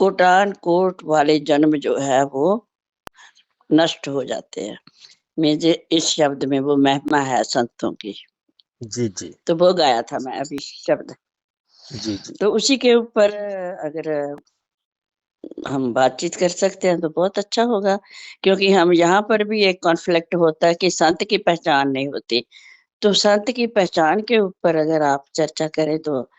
कोटान coat वाले जन्म जो है वो नष्ट हो जाते हैं। मुझे इस शब्द में वो महिमा है संतों की। जी जी तो वो गाया था मैं अभी शब्द। जी जी तो उसी के ऊपर अगर हम बातचीत कर सकते हैं तो बहुत अच्छा होगा, क्योंकि हम यहाँ पर भी एक कॉन्फ्लिक्ट होता है कि संत की पहचान नहीं होती। तो संत की पहचान के ऊपर अगर आप चर्चा करें तो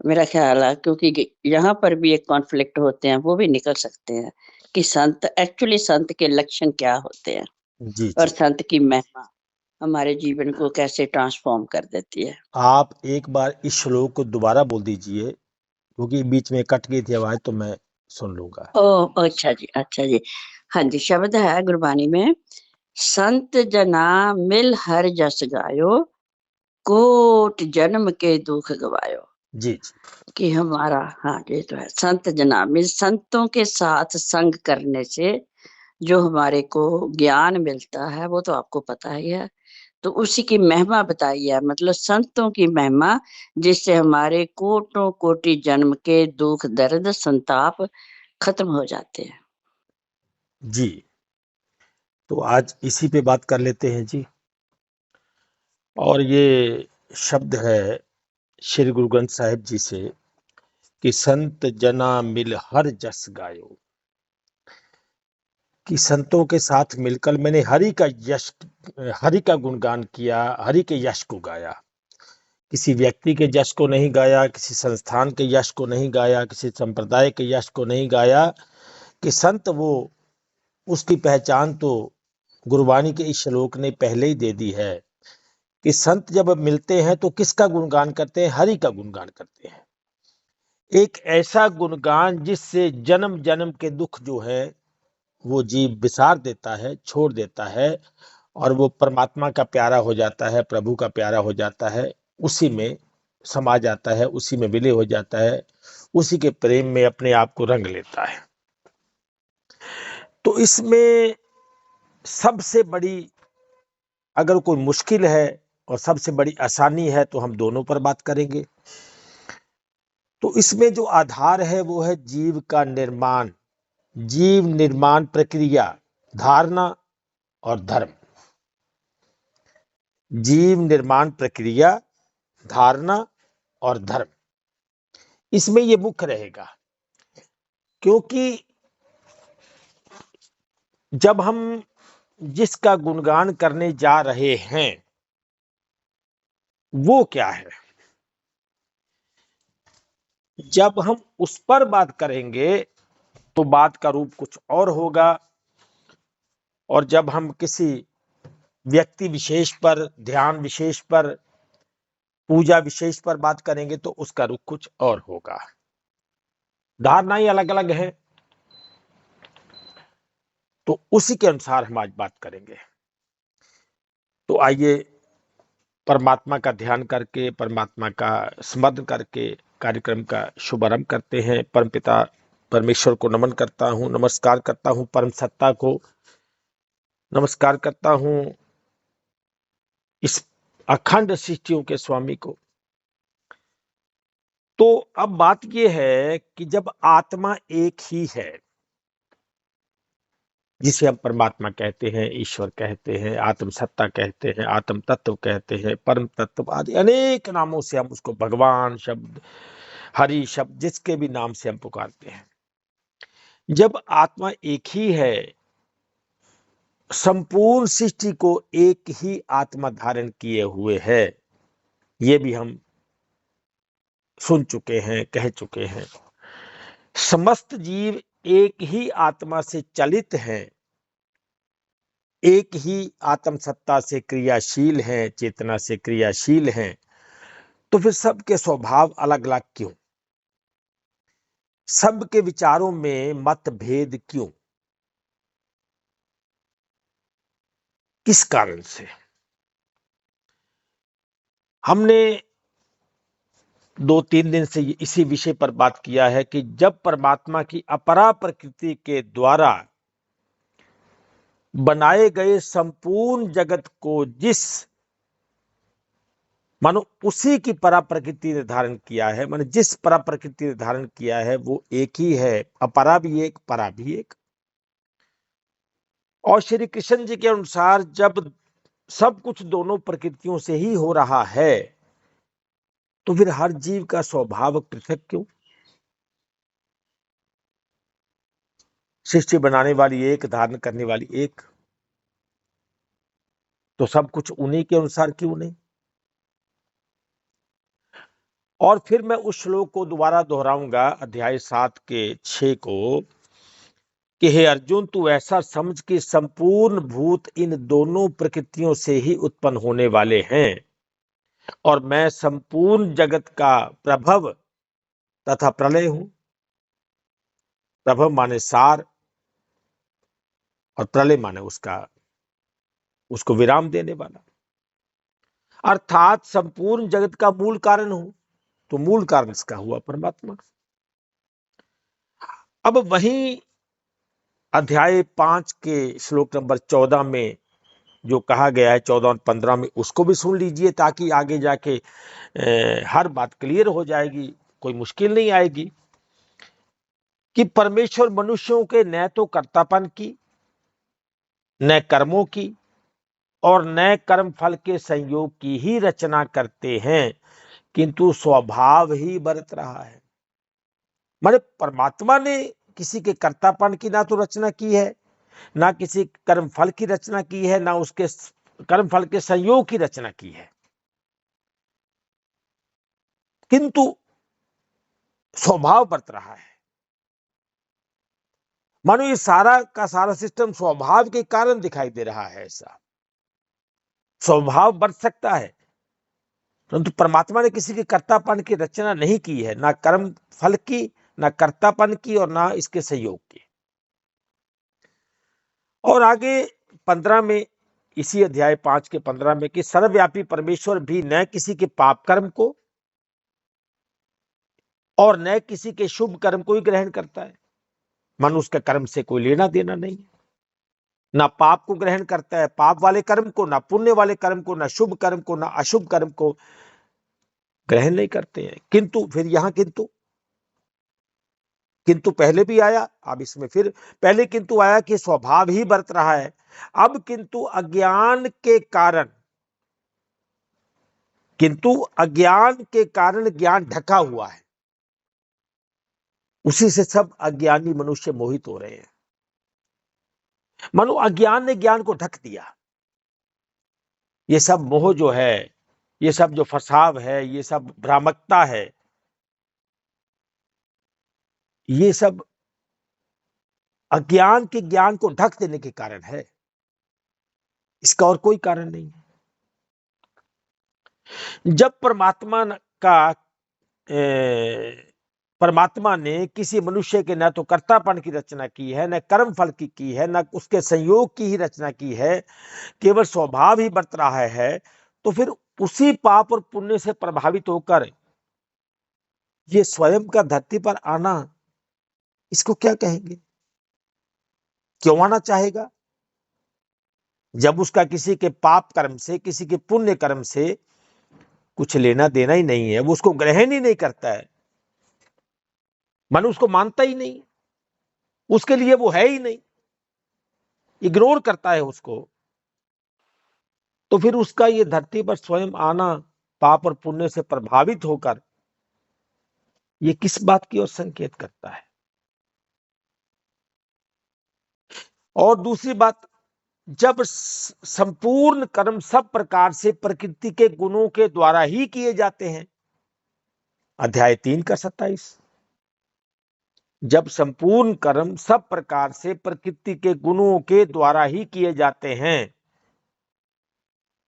मेरा ख्याल है, क्योंकि यहाँ पर भी एक कॉन्फ्लिक्ट होते हैं, वो भी निकल सकते हैं कि संत एक्चुअली संत के लक्षण क्या होते हैं जी और जी। संत की महिमा हमारे जीवन को कैसे ट्रांसफॉर्म कर देती है। आप एक बार इस श्लोक को दोबारा बोल दीजिए, क्योंकि बीच में कट गई थी आवाज, तो मैं सुन लूंगा। ओ अच्छा जी, अच्छा जी। हाँ जी, शब्द है गुरबानी में, संत जना मिल हर जस गायो, कोट जन्म के दुख गवायो। जी जी कि हमारा, हाँ ये तो है, संत जना मिल, संतों के साथ संग करने से जो हमारे को ज्ञान मिलता है वो तो आपको पता ही है। तो उसी की महिमा बताई है, मतलब संतों की महिमा, जिससे हमारे कोटों कोटि जन्म के दुख दर्द संताप खत्म हो जाते हैं। जी। तो आज इसी पे बात कर लेते हैं जी। और ये शब्द है श्री गुरु ग्रंथ साहिब जी से कि संत जना मिल हर जस गायो, कि संतों के साथ मिलकर मैंने हरि का गुणगान किया, हरि के यश को गाया। किसी व्यक्ति के यश को नहीं गाया, किसी संस्थान के यश को नहीं गाया, किसी संप्रदाय के यश को नहीं गाया। कि संत वो, उसकी पहचान तो गुरबाणी के इस श्लोक ने पहले ही दे दी है कि संत जब मिलते हैं तो किसका गुणगान करते हैं? हरि का गुणगान करते हैं। एक ऐसा गुणगान जिससे जन्म जन्म के दुख जो है वो जीव विसार देता है, छोड़ देता है, और वो परमात्मा का प्यारा हो जाता है, प्रभु का प्यारा हो जाता है, उसी में समा जाता है, उसी में विलय हो जाता है, उसी के प्रेम में अपने आप को रंग लेता है। तो इसमें सबसे बड़ी अगर कोई मुश्किल है और सबसे बड़ी आसानी है तो हम दोनों पर बात करेंगे। तो इसमें जो आधार है वो है जीव का निर्माण, जीव निर्माण प्रक्रिया, धारणा और धर्म। जीव निर्माण प्रक्रिया, धारणा और धर्म, इसमें ये मुख्य रहेगा। क्योंकि जब हम जिसका गुणगान करने जा रहे हैं वो क्या है, जब हम उस पर बात करेंगे तो बात का रूप कुछ और होगा, और जब हम किसी व्यक्ति विशेष पर, ध्यान विशेष पर, पूजा विशेष पर बात करेंगे तो उसका रुख कुछ और होगा। धारणाएं अलग अलग हैं, तो उसी के अनुसार हम आज बात करेंगे। तो आइए परमात्मा का ध्यान करके, परमात्मा का स्मरण करके कार्यक्रम का शुभारंभ करते हैं। परमपिता परमेश्वर को नमन करता हूँ, नमस्कार करता हूँ, परम सत्ता को नमस्कार करता हूँ, इस अखंड सृष्टियों के स्वामी को। तो अब बात यह है कि जब आत्मा एक ही है, जिसे हम परमात्मा कहते हैं, ईश्वर कहते हैं, आत्म सत्ता कहते हैं, आत्म तत्व कहते हैं, परम तत्व आदि अनेक नामों से हम उसको, भगवान शब्द, हरि शब्द, जिसके भी नाम से हम पुकारते हैं, जब आत्मा एक ही है, संपूर्ण सृष्टि को एक ही आत्मा धारण किए हुए है, ये भी हम सुन चुके हैं, कह चुके हैं। समस्त जीव एक ही आत्मा से चलित हैं, एक ही आत्म सत्ता से क्रियाशील हैं, चेतना से क्रियाशील हैं। तो फिर सबके स्वभाव अलग अलग क्यों? सबके विचारों में मतभेद क्यों? किस कारण से? हमने 2-3 दिन से इसी विषय पर बात किया है कि जब परमात्मा की अपरा प्रकृति के द्वारा बनाए गए संपूर्ण जगत को जिस मानो उसी की परा प्रकृति ने धारण किया है, मानो जिस परा प्रकृति ने धारण किया है वो एक ही है, अपरा भी एक, परा भी एक। और श्री कृष्ण जी के अनुसार जब सब कुछ दोनों प्रकृतियों से ही हो रहा है तो फिर हर जीव का स्वभाव पृथक क्यों? सृष्टि बनाने वाली एक, धारण करने वाली एक, तो सब कुछ उन्हीं के अनुसार क्यों नहीं? और फिर मैं उस श्लोक को दोबारा दोहराऊंगा, अध्याय 7 के 6 को, कि हे अर्जुन, तू ऐसा समझ कि संपूर्ण भूत इन दोनों प्रकृतियों से ही उत्पन्न होने वाले हैं और मैं संपूर्ण जगत का प्रभव तथा प्रलय हूं। प्रभव माने सार और प्रलय माने उसको विराम देने वाला, अर्थात संपूर्ण जगत का मूल कारण हूं। तो मूल कारण इसका हुआ परमात्मा। अब वहीं अध्याय 5 के श्लोक नंबर 14 में जो कहा गया है, 14 और 15 में, उसको भी सुन लीजिए ताकि आगे जाके हर बात क्लियर हो जाएगी, कोई मुश्किल नहीं आएगी। कि परमेश्वर मनुष्यों के न तो कर्तापन की, न कर्मों की और न कर्म फल के संयोग की ही रचना करते हैं, किंतु स्वभाव ही बरत रहा है। माने परमात्मा ने किसी के कर्तापन की ना तो रचना की है, ना किसी कर्म फल की रचना की है, ना उसके कर्म फल के संयोग की रचना की है, किंतु स्वभाव बरत रहा है। मानो ये सारा का सारा सिस्टम स्वभाव के कारण दिखाई दे रहा है। ऐसा स्वभाव बरत सकता है, परंतु परमात्मा ने किसी के कर्तापन की रचना नहीं की है, ना कर्म फल की, ना कर्तापन की और ना इसके संयोग की। और आगे 15 में, इसी अध्याय 5 के 15 में, कि सर्वव्यापी परमेश्वर भी न किसी के पाप कर्म को और न किसी के शुभ कर्म को ही ग्रहण करता है। मनुष्य का कर्म से कोई लेना देना नहीं है, ना पाप को ग्रहण करता है, पाप वाले कर्म को, ना पुण्य वाले कर्म को, ना शुभ कर्म को, ना अशुभ कर्म को ग्रहण नहीं करते हैं। किंतु फिर यहां किंतु पहले भी आया, अब इसमें फिर पहले किंतु आया कि स्वभाव ही बरत रहा है। अब किंतु अज्ञान के कारण ज्ञान ढका हुआ है, उसी से सब अज्ञानी मनुष्य मोहित हो रहे हैं। मानो अज्ञान ने ज्ञान को ढक दिया। ये सब मोह जो है, ये सब जो फसाव है, ये सब भ्रामकता है, ये सब अज्ञान के ज्ञान को ढक देने के कारण है, इसका और कोई कारण नहीं है। जब परमात्मा ने किसी मनुष्य के न तो कर्तापन की रचना की है, न कर्म फल की है, न उसके संयोग की ही रचना की है, केवल स्वभाव ही बरत रहा है, तो फिर उसी पाप और पुण्य से प्रभावित होकर ये स्वयं का धरती पर आना, इसको क्या कहेंगे? क्यों आना चाहेगा जब उसका किसी के पाप कर्म से, किसी के पुण्य कर्म से कुछ लेना देना ही नहीं है, वो उसको ग्रहण ही नहीं करता है, मनुष्य उसको मानता ही नहीं, उसके लिए वो है ही नहीं, इग्नोर करता है उसको। तो फिर उसका ये धरती पर स्वयं आना, पाप और पुण्य से प्रभावित होकर, ये किस बात की ओर संकेत करता है? और दूसरी बात, जब संपूर्ण कर्म सब प्रकार से प्रकृति के गुणों के द्वारा ही किए जाते हैं, अध्याय 3 का 27, जब संपूर्ण कर्म सब प्रकार से प्रकृति के गुणों के द्वारा ही किए जाते हैं,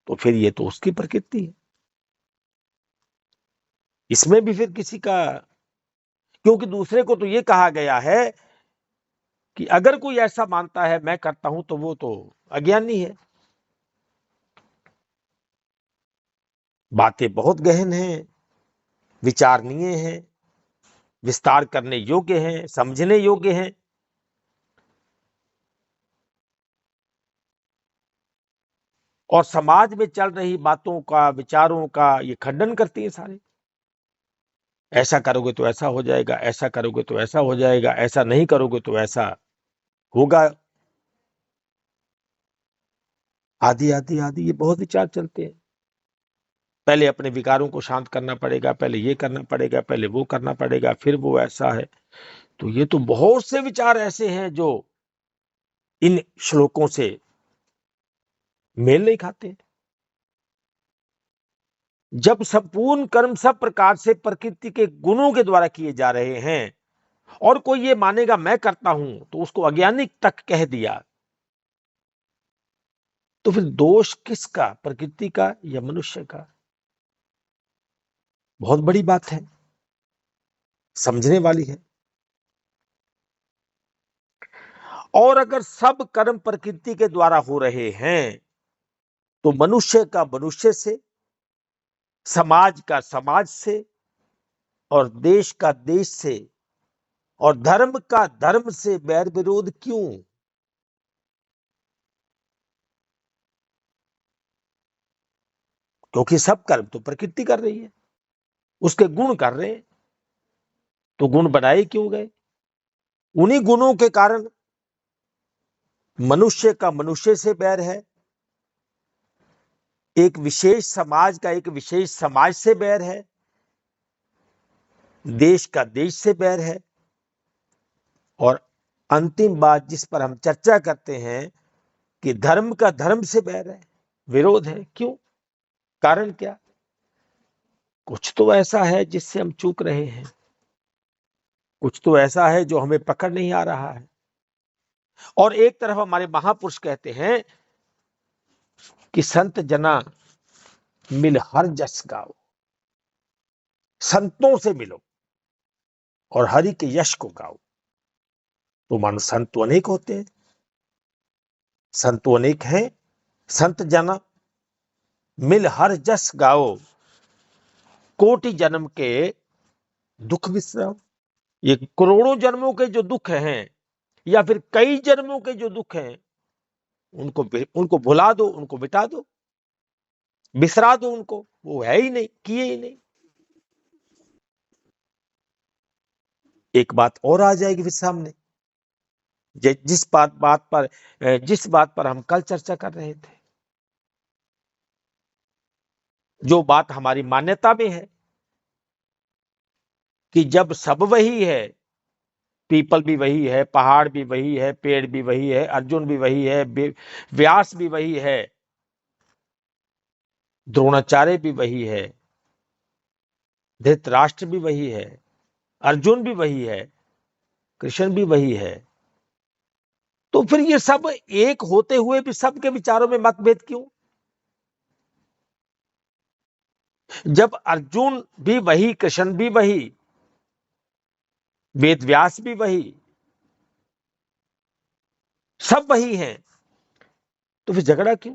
तो फिर ये तो उसकी प्रकृति है। इसमें भी फिर किसी का, क्योंकि दूसरे को तो ये कहा गया है कि अगर कोई ऐसा मानता है मैं करता हूं तो वो तो अज्ञानी है। बातें बहुत गहन हैं, विचारणीय हैं, विस्तार करने योग्य हैं, समझने योग्य हैं। और समाज में चल रही बातों का, विचारों का ये खंडन करती है सारे। ऐसा करोगे तो ऐसा हो जाएगा, ऐसा करोगे तो ऐसा हो जाएगा, ऐसा नहीं करोगे तो ऐसा होगा, आदि आदि आदि ये बहुत विचार चलते हैं। पहले अपने विकारों को शांत करना पड़ेगा, पहले ये करना पड़ेगा, पहले वो करना पड़ेगा, फिर वो ऐसा है। तो ये तो बहुत से विचार ऐसे हैं जो इन श्लोकों से मेल नहीं खाते। जब संपूर्ण कर्म सब प्रकार से प्रकृति के गुणों के द्वारा किए जा रहे हैं और कोई ये मानेगा मैं करता हूं तो उसको अज्ञानिक तक कह दिया, तो फिर दोष किसका, प्रकृति का या मनुष्य का? बहुत बड़ी बात है, समझने वाली है। और अगर सब कर्म प्रकृति के द्वारा हो रहे हैं तो मनुष्य का मनुष्य से, समाज का समाज से, और देश का देश से, और धर्म का धर्म से बैर विरोध क्यों? क्योंकि सब कर्म तो प्रकृति कर रही है, उसके गुण कर रहे हैं, तो गुण बनाए क्यों गए? उन्हीं गुणों के कारण मनुष्य का मनुष्य से बैर है, एक विशेष समाज का एक विशेष समाज से बैर है, देश का देश से बैर है, और अंतिम बात जिस पर हम चर्चा करते हैं कि धर्म का धर्म से बैर है, विरोध है। क्यों? कारण क्या? कुछ तो ऐसा है जिससे हम चूक रहे हैं, कुछ तो ऐसा है जो हमें पकड़ नहीं आ रहा है। और एक तरफ हमारे महापुरुष कहते हैं कि संत जना मिल हर जस गाओ, संतों से मिलो और हरि के यश को गाओ। तो मानो संत तो अनेक होते हैं, संत तो अनेक हैं। संत जना मिल हर जस गाओ, कोटि जन्म के दुख विसराओ। ये करोड़ों जन्मों के जो दुख हैं या फिर कई जन्मों के जो दुख हैं उनको भुला दो, उनको मिटा दो, बिसरा दो उनको, वो है ही नहीं, किए ही नहीं। एक बात और आ जाएगी फिर सामने, जिस बात पर हम कल चर्चा कर रहे थे, जो बात हमारी मान्यता में है कि जब सब वही है, पीपल भी वही है, पहाड़ भी वही है, पेड़ भी वही है, अर्जुन भी वही है, व्यास भी वही है, द्रोणाचार्य भी वही है, धृतराष्ट्र भी वही है, अर्जुन भी वही है, कृष्ण भी वही है, तो फिर ये सब एक होते हुए भी सबके विचारों में मतभेद क्यों? जब अर्जुन भी वही, कृष्ण भी वही, वेद व्यास भी वही, सब वही हैं, तो फिर झगड़ा क्यों?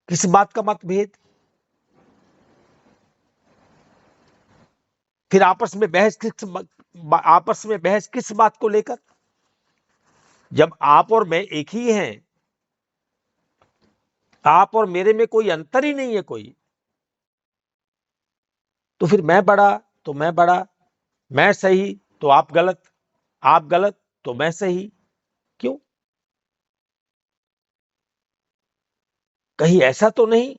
किस बात का मतभेद? फिर आपस में बहस किस बात को लेकर? जब आप और मैं एक ही हैं, आप और मेरे में कोई अंतर ही नहीं है कोई, तो फिर मैं बड़ा तो मैं बड़ा, मैं सही तो आप गलत, आप गलत तो मैं सही, क्यों? कहीं ऐसा तो नहीं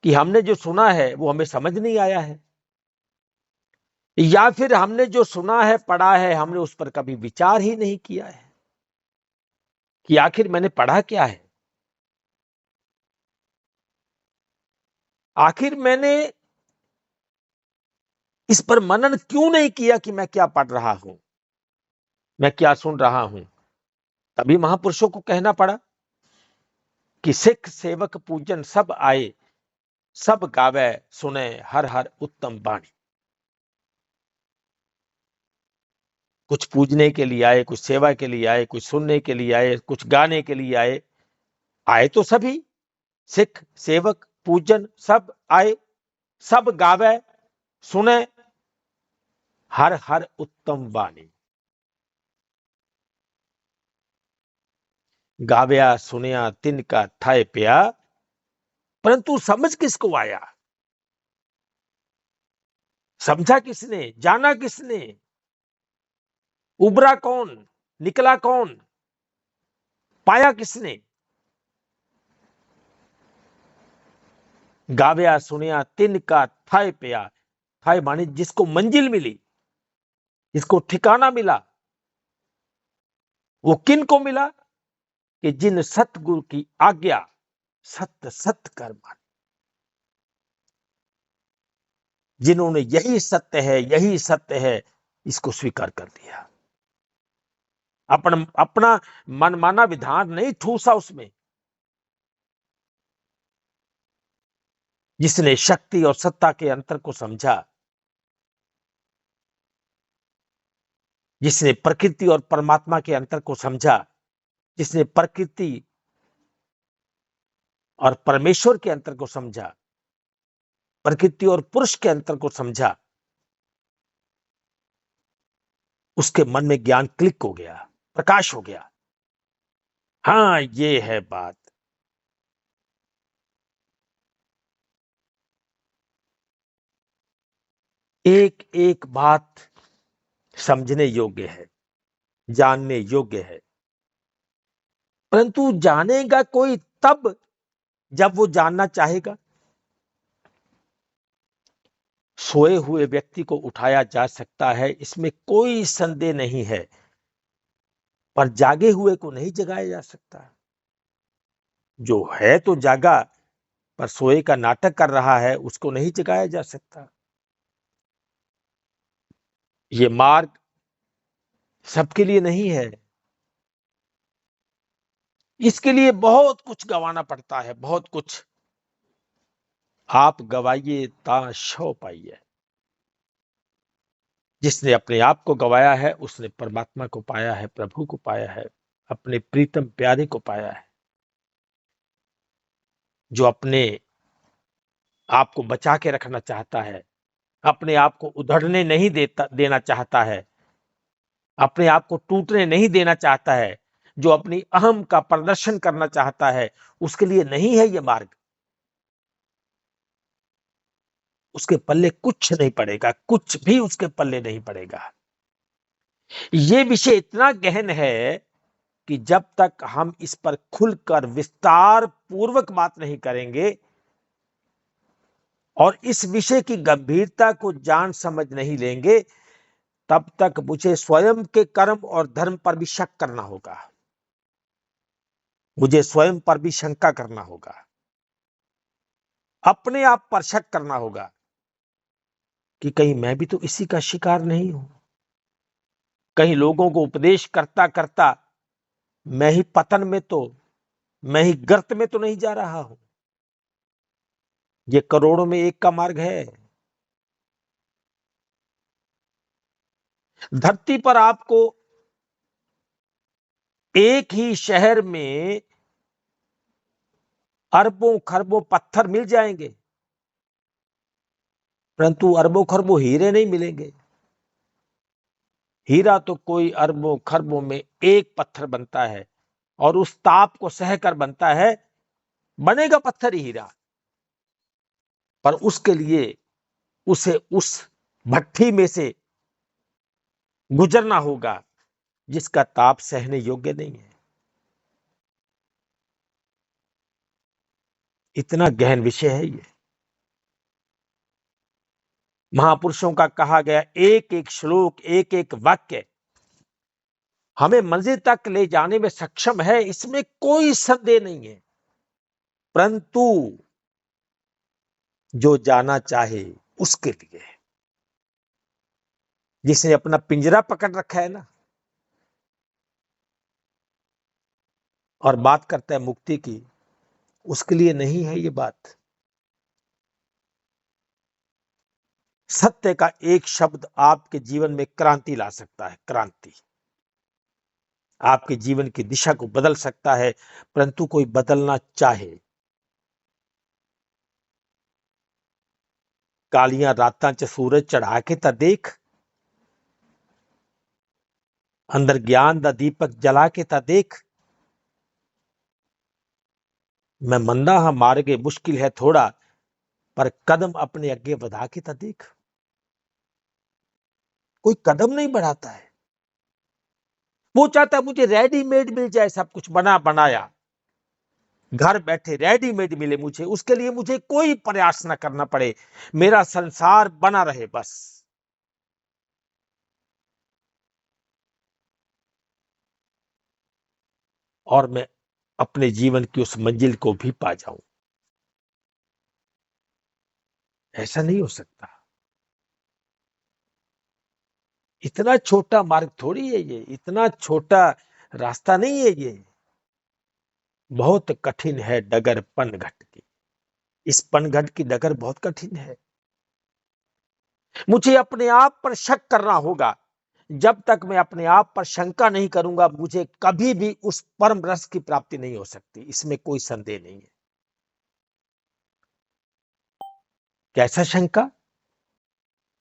कि हमने जो सुना है वो हमें समझ नहीं आया है, या फिर हमने जो सुना है, पढ़ा है, हमने उस पर कभी विचार ही नहीं किया है कि आखिर मैंने पढ़ा क्या है, आखिर मैंने इस पर मनन क्यों नहीं किया कि मैं क्या पढ़ रहा हूं, मैं क्या सुन रहा हूं। तभी महापुरुषों को कहना पड़ा कि सिख सेवक पूजन सब आए, सब गावे सुने हर हर उत्तम बाणी। कुछ पूजने के लिए आए, कुछ सेवा के लिए आए, कुछ सुनने के लिए आए, कुछ गाने के लिए आए, आए तो सभी, सिख सेवक पूजन सब आए, सब गावे सुने हर हर उत्तम वाणी। गाव्या सुनिया तिनका ठाए पिया, परंतु समझ किसको आया? समझा किसने? जाना किसने? उबरा कौन? निकला कौन? पाया किसने? गाव्या सुनिया तिनका ठाए पिया। ठाए माने जिसको मंजिल मिली, जिसको ठिकाना मिला। वो किन को मिला? कि जिन सतगुरु की आज्ञा सत्य सत्य कर मान, जिन्होंने यही सत्य है, यही सत्य है, इसको स्वीकार कर लिया। अपना अपना मनमाना विधान नहीं ठूसा उसमें। जिसने शक्ति और सत्ता के अंतर को समझा, जिसने प्रकृति और परमात्मा के अंतर को समझा, जिसने प्रकृति और परमेश्वर के अंतर को समझा, प्रकृति और पुरुष के अंतर को समझा, उसके मन में ज्ञान क्लिक हो गया, प्रकाश हो गया। हाँ, ये है बात। एक एक बात समझने योग्य है, जानने योग्य है, परंतु जानेगा कोई तब जब वो जानना चाहेगा। सोए हुए व्यक्ति को उठाया जा सकता है, इसमें कोई संदेह नहीं है, पर जागे हुए को नहीं जगाया जा सकता। जो है तो जागा, पर सोए का नाटक कर रहा है, उसको नहीं जगाया जा सकता। ये मार्ग सबके लिए नहीं है। इसके लिए बहुत कुछ गंवाना पड़ता है, बहुत कुछ। आप गवाइए ता शौ पाइए। जिसने अपने आप को गवाया है, उसने परमात्मा को पाया है, प्रभु को पाया है, अपने प्रीतम प्यारे को पाया है। जो अपने आप को बचा के रखना चाहता है, अपने आप को उधड़ने नहीं देना चाहता है, अपने आप को टूटने नहीं देना चाहता है, जो अपनी अहम का प्रदर्शन करना चाहता है, उसके लिए नहीं है ये मार्ग। उसके पल्ले कुछ नहीं पड़ेगा, कुछ भी उसके पल्ले नहीं पड़ेगा। ये विषय इतना गहन है कि जब तक हम इस पर खुलकर विस्तार पूर्वक बात नहीं करेंगे और इस विषय की गंभीरता को जान समझ नहीं लेंगे, तब तक मुझे स्वयं के कर्म और धर्म पर भी शक करना होगा। मुझे स्वयं पर भी शंका करना होगा, अपने आप पर शक करना होगा कि कहीं मैं भी तो इसी का शिकार नहीं हूं। कहीं लोगों को उपदेश करता करता मैं ही पतन में तो, मैं ही गर्त में तो नहीं जा रहा हूं। ये करोड़ों में एक का मार्ग है। धरती पर आपको एक ही शहर में अरबों खरबों पत्थर मिल जाएंगे, परंतु अरबों खरबों हीरे नहीं मिलेंगे। हीरा तो कोई अरबों खरबों में एक पत्थर बनता है और उस ताप को सहकर बनता है। बनेगा पत्थर ही हीरा, पर उसके लिए उसे उस भट्ठी में से गुजरना होगा जिसका ताप सहने योग्य नहीं है। इतना गहन विषय है ये। महापुरुषों का कहा गया एक एक श्लोक, एक एक वाक्य हमें मंजिल तक ले जाने में सक्षम है, इसमें कोई संदेह नहीं है। परंतु जो जाना चाहे उसके लिए, जिसने अपना पिंजरा पकड़ रखा है ना और बात करता है मुक्ति की, उसके लिए नहीं है ये बात। सत्य का एक शब्द आपके जीवन में क्रांति ला सकता है, क्रांति। आपके जीवन की दिशा को बदल सकता है, परंतु कोई बदलना चाहे। कालियां रातां च सूरज चढ़ा के ता देख, अंदर ज्ञान दा दीपक जला के ता देख। मैं मंदा हाँ मार्गे मुश्किल है थोड़ा, पर कदम अपने आगे बढ़ा के तो देख। कोई कदम नहीं बढ़ाता है। वो चाहता है मुझे रेडीमेड मिल जाए, सब कुछ बना बनाया, घर बैठे रेडीमेड मिले मुझे, उसके लिए मुझे कोई प्रयास ना करना पड़े, मेरा संसार बना रहे बस। और मैं अपने जीवन की उस मंजिल को भी पा जाऊं। ऐसा नहीं हो सकता। इतना छोटा मार्ग थोड़ी है ये, इतना छोटा रास्ता नहीं है ये। बहुत कठिन है डगर पनघट की। इस पनघट की डगर बहुत कठिन है। मुझे अपने आप पर शक करना होगा। जब तक मैं अपने आप पर शंका नहीं करूंगा, मुझे कभी भी उस परम रस की प्राप्ति नहीं हो सकती, इसमें कोई संदेह नहीं है। कैसा शंका?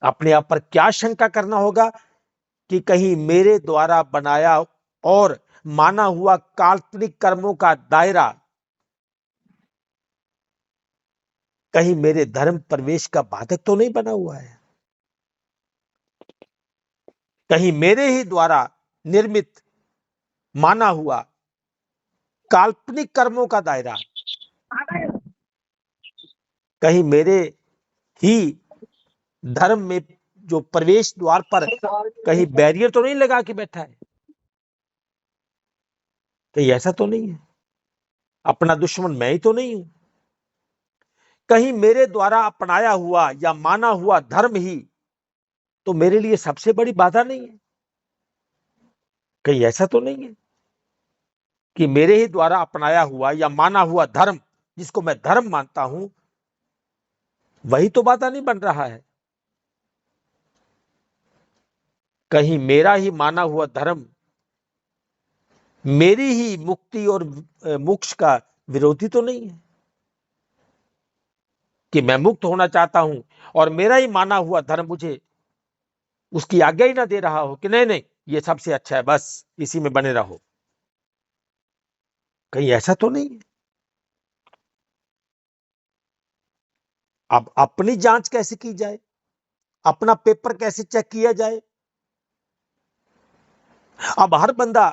अपने आप पर क्या शंका करना होगा कि कहीं मेरे द्वारा बनाया और माना हुआ काल्पनिक कर्मों का दायरा कहीं मेरे धर्म प्रवेश का बाधक तो नहीं बना हुआ है। कहीं मेरे ही द्वारा निर्मित माना हुआ काल्पनिक कर्मों का दायरा कहीं मेरे ही धर्म में जो प्रवेश द्वार पर कहीं बैरियर तो नहीं लगा के बैठा है। कहीं ऐसा तो नहीं है। अपना दुश्मन मैं ही तो नहीं हूं। कहीं मेरे द्वारा अपनाया हुआ या माना हुआ धर्म ही तो मेरे लिए सबसे बड़ी बाधा नहीं है। कहीं ऐसा तो नहीं है कि मेरे ही द्वारा अपनाया हुआ या माना हुआ धर्म, जिसको मैं धर्म मानता हूं, वही तो बाधा नहीं बन रहा है। कहीं मेरा ही माना हुआ धर्म मेरी ही मुक्ति और मोक्ष का विरोधी तो नहीं है कि मैं मुक्त होना चाहता हूं और मेरा ही माना हुआ धर्म मुझे उसकी आज्ञा ही ना दे रहा हो कि नहीं नहीं ये सबसे अच्छा है, बस इसी में बने रहो। कहीं ऐसा तो नहीं है। अब अपनी जांच कैसे की जाए, अपना पेपर कैसे चेक किया जाए? अब हर बंदा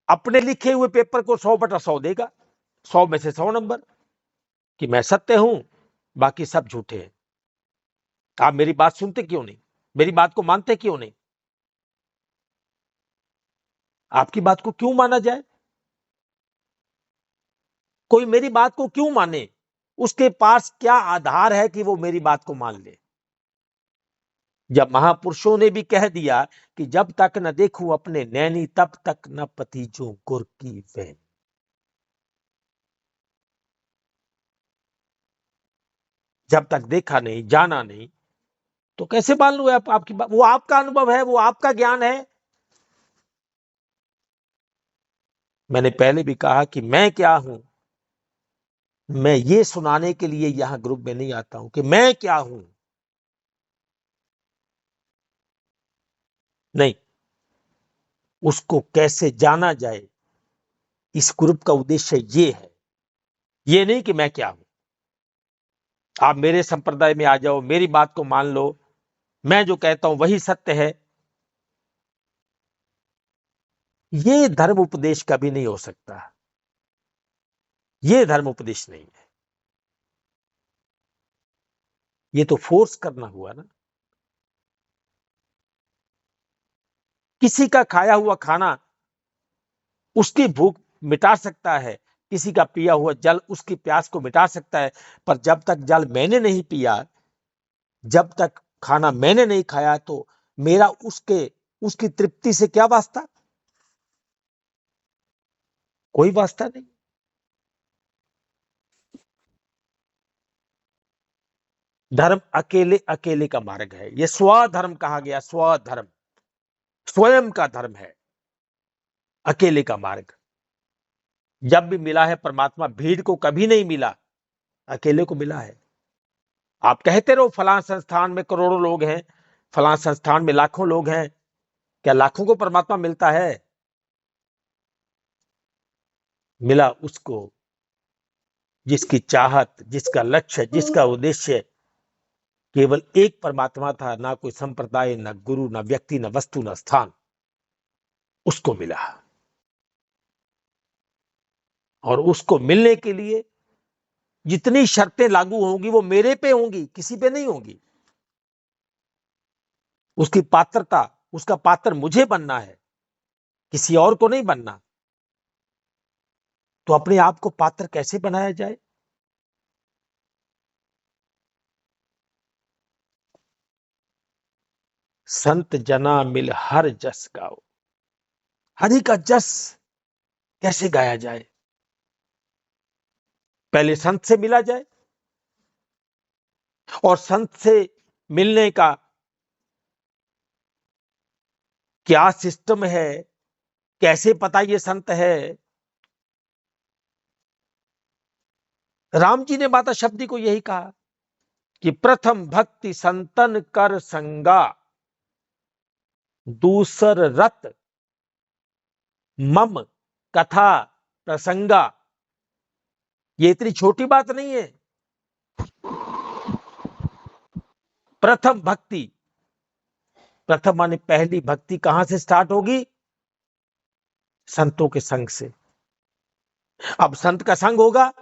अपने लिखे हुए पेपर को 100/100 देगा, 100 में से 100 नंबर, कि मैं सत्य हूं, बाकी सब झूठे हैं। आप मेरी बात सुनते क्यों नहीं? मेरी बात को मानते क्यों नहीं? आपकी बात को क्यों माना जाए? कोई मेरी बात को क्यों माने? उसके पास क्या आधार है कि वो मेरी बात को मान ले? जब महापुरुषों ने भी कह दिया कि जब तक न देखूं अपने नैनी तब तक न पति जो गुर की वैन। जब तक देखा नहीं, जाना नहीं, तो कैसे मान लूं आपकी बात? वो आपका अनुभव है, वो आपका ज्ञान है। मैंने पहले भी कहा कि मैं क्या हूं, मैं ये सुनाने के लिए यहां ग्रुप में नहीं आता हूं कि मैं क्या हूं। नहीं, उसको कैसे जाना जाए, इस ग्रुप का उद्देश्य ये है। ये नहीं कि मैं क्या हूं, आप मेरे संप्रदाय में आ जाओ, मेरी बात को मान लो, मैं जो कहता हूं वही सत्य है। ये धर्म उपदेश कभी नहीं हो सकता। ये धर्म उपदेश नहीं है। ये तो फोर्स करना हुआ ना। किसी का खाया हुआ खाना उसकी भूख मिटा सकता है, किसी का पिया हुआ जल उसकी प्यास को मिटा सकता है, पर जब तक जल मैंने नहीं पिया, जब तक खाना मैंने नहीं खाया, तो मेरा उसकी तृप्ति से क्या वास्ता? कोई वास्ता नहीं। धर्म अकेले अकेले का मार्ग है। यह स्वधर्म कहा गया, स्वधर्म, स्वयं का धर्म है, अकेले का मार्ग। जब भी मिला है परमात्मा, भीड़ को कभी नहीं मिला, अकेले को मिला है। आप कहते रहो फलां संस्थान में करोड़ों लोग हैं, फलां संस्थान में लाखों लोग हैं, क्या लाखों को परमात्मा मिलता है? मिला उसको जिसकी चाहत, जिसका लक्ष्य, जिसका उद्देश्य केवल एक परमात्मा था, ना कोई संप्रदाय, ना गुरु, ना व्यक्ति, ना वस्तु, ना स्थान, उसको मिला। और उसको मिलने के लिए जितनी शर्तें लागू होंगी वो मेरे पे होंगी, किसी पे नहीं होंगी। उसकी पात्रता, उसका पात्र मुझे बनना है, किसी और को नहीं बनना। तो अपने आप को पात्र कैसे बनाया जाए? संत जना मिल हर जस गाओ। हरि का जस कैसे गाया जाए? पहले संत से मिला जाए, और संत से मिलने का क्या सिस्टम है, कैसे पता ये संत है? राम जी ने माता शब्दी को यही कहा कि प्रथम भक्ति संतन कर संगा, दूसर रत मम कथा प्रसंगा। ये इतनी छोटी बात नहीं है। प्रथम भक्ति, प्रथम माने पहली भक्ति कहां से स्टार्ट होगी? संतों के संग से। अब संत का संग होगा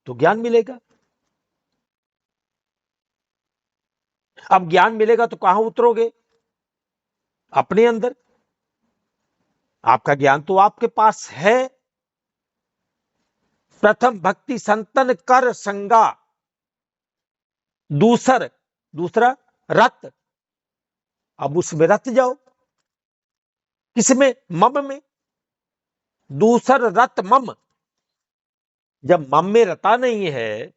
तो ज्ञान मिलेगा। अब ज्ञान मिलेगा तो कहां उतरोगे? अपने अंदर। आपका ज्ञान तो आपके पास है। प्रथम भक्ति संतन कर संगा, दूसरा रत। अब उसमें रत जाओ। किसमें? मम में। दूसर रत मम। जब मम में रता नहीं है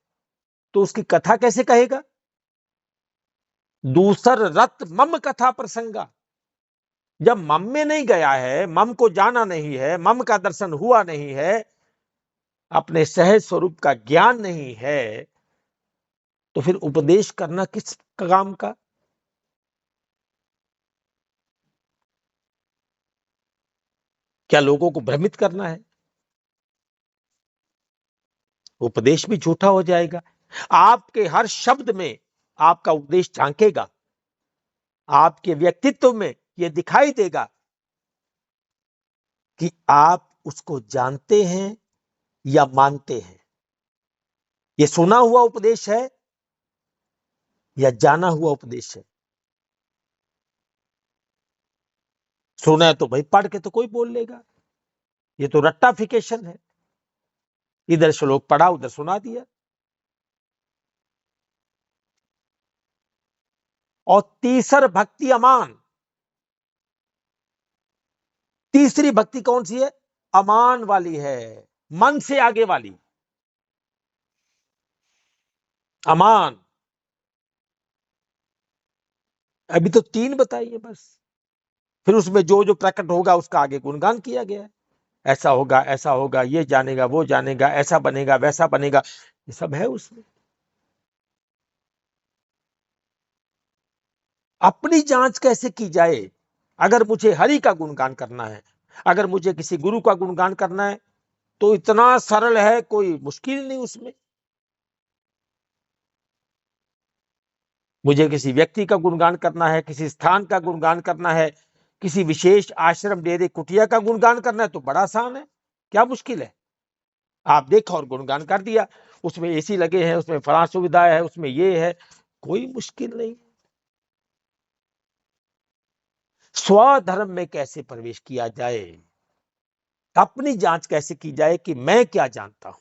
तो उसकी कथा कैसे कहेगा? दूसर रत मम कथा प्रसंगा। जब मम में नहीं गया है, मम को जाना नहीं है, मम का दर्शन हुआ नहीं है, अपने सहज स्वरूप का ज्ञान नहीं है, तो फिर उपदेश करना किस काम का? क्या लोगों को भ्रमित करना है? उपदेश भी झूठा हो जाएगा। आपके हर शब्द में आपका उपदेश झांकेगा। आपके व्यक्तित्व में यह दिखाई देगा कि आप उसको जानते हैं या मानते हैं। यह सुना हुआ उपदेश है या जाना हुआ उपदेश है। सुना है तो भाई पढ़ के तो कोई बोल लेगा, ये तो रट्टाफिकेशन है। इधर श्लोक पढ़ा, उधर सुना दिया। और तीसर भक्ति अमान। तीसरी भक्ति कौन सी है? अमान वाली है, मन से आगे वाली। अमान। अभी तो 3 बताई है बस। फिर उसमें जो जो प्रकट होगा उसका आगे गुणगान किया गया है। ऐसा होगा, ऐसा होगा, ये जानेगा, वो जानेगा, ऐसा बनेगा, वैसा बनेगा, ये सब है उसमें। अपनी जांच कैसे की जाए? अगर मुझे हरि का गुणगान करना है, अगर मुझे किसी गुरु का गुणगान करना है, तो इतना सरल है, कोई मुश्किल नहीं उसमें। मुझे किसी व्यक्ति का गुणगान करना है, किसी स्थान का गुणगान करना है, किसी विशेष आश्रम, डेरे, कुटिया का गुणगान करना है, तो बड़ा आसान है। क्या मुश्किल है? आप देखा और गुणगान कर दिया। उसमें एसी लगे हैं, उसमें फलां सुविधा है, उसमें ये है, कोई मुश्किल नहीं। स्वधर्म में कैसे प्रवेश किया जाए? अपनी जांच कैसे की जाए कि मैं क्या जानता हूं?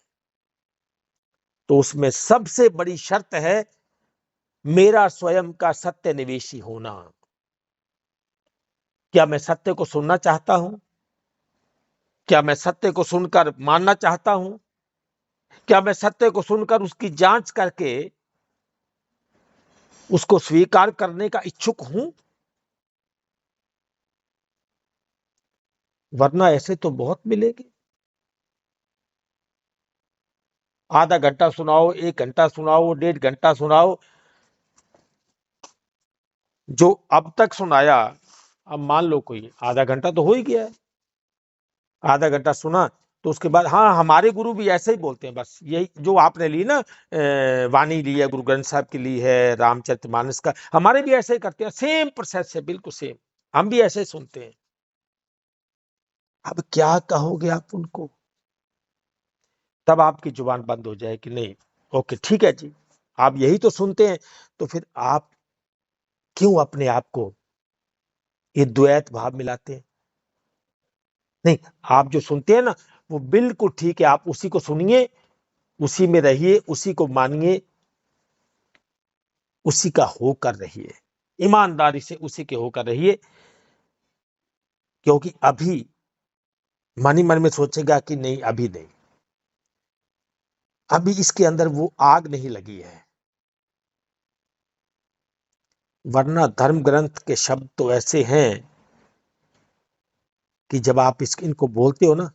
तो उसमें सबसे बड़ी शर्त है मेरा स्वयं का सत्य निवेशी होना। क्या मैं सत्य को सुनना चाहता हूं? क्या मैं सत्य को सुनकर मानना चाहता हूं? क्या मैं सत्य को सुनकर उसकी जांच करके उसको स्वीकार करने का इच्छुक हूं? वरना ऐसे तो बहुत मिलेंगे। आधा घंटा सुनाओ, 1 घंटा सुनाओ, 1.5 घंटा सुनाओ, जो अब तक सुनाया, अब मान लो कोई आधा घंटा तो हो ही गया है। आधा घंटा सुना, तो उसके बाद हाँ, हमारे गुरु भी ऐसे ही बोलते हैं। बस यही जो आपने ली ना, वाणी ली है, गुरु ग्रंथ साहब की ली है, रामचरितमानस का, हमारे भी ऐसे ही करते हैं, सेम प्रोसेस है, बिल्कुल सेम। हम भी ऐसे ही सुनते हैं। अब क्या कहोगे आप उनको? तब आपकी जुबान बंद हो जाए कि नहीं, ओके ठीक है जी, आप यही तो सुनते हैं, तो फिर आप क्यों अपने आप को ये द्वैत भाव मिलाते हैं? नहीं, आप जो सुनते हैं ना, वो बिल्कुल ठीक है, आप उसी को सुनिए, उसी में रहिए, उसी को मानिए, उसी का होकर रहिए, ईमानदारी से उसी के होकर रहिए। क्योंकि अभी मन ही मन में सोचेगा कि नहीं, अभी नहीं, अभी इसके अंदर वो आग नहीं लगी है। वरना धर्म ग्रंथ के शब्द तो ऐसे हैं कि जब आप इनको बोलते हो ना,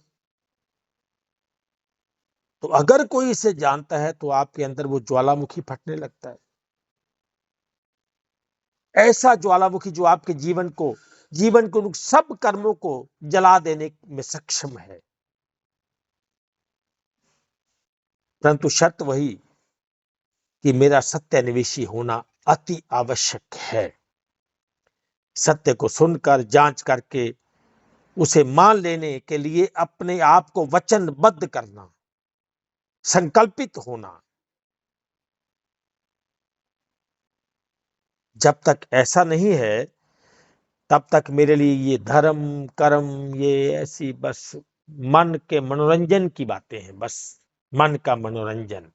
तो अगर कोई इसे जानता है तो आपके अंदर वो ज्वालामुखी फटने लगता है। ऐसा ज्वालामुखी जो आपके जीवन को उन सब कर्मों को जला देने में सक्षम है। परंतु शर्त वही कि मेरा सत्यान्वेषी होना अति आवश्यक है। सत्य को सुनकर जांच करके उसे मान लेने के लिए अपने आप को वचनबद्ध करना, संकल्पित होना। जब तक ऐसा नहीं है, तब तक मेरे लिए ये धर्म कर्म, ये ऐसी बस मन के मनोरंजन की बातें हैं। बस मन का मनोरंजन,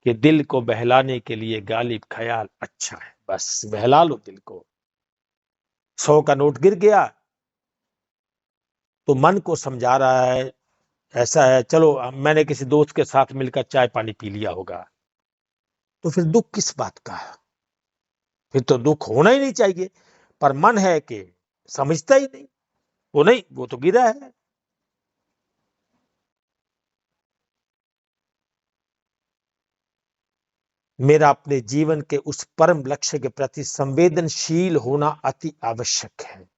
कि दिल को बहलाने के लिए गालिब ख्याल अच्छा है, बस बहला लो दिल को। 100 का नोट गिर गया तो मन को समझा रहा है, ऐसा है, चलो मैंने किसी दोस्त के साथ मिलकर चाय पानी पी लिया होगा, तो फिर दुख किस बात का? फिर तो दुख होना ही नहीं चाहिए। पर मन है कि समझता ही नहीं, वो नहीं, वो तो गिरा है। मेरा अपने जीवन के उस परम लक्ष्य के प्रति संवेदनशील होना अति आवश्यक है।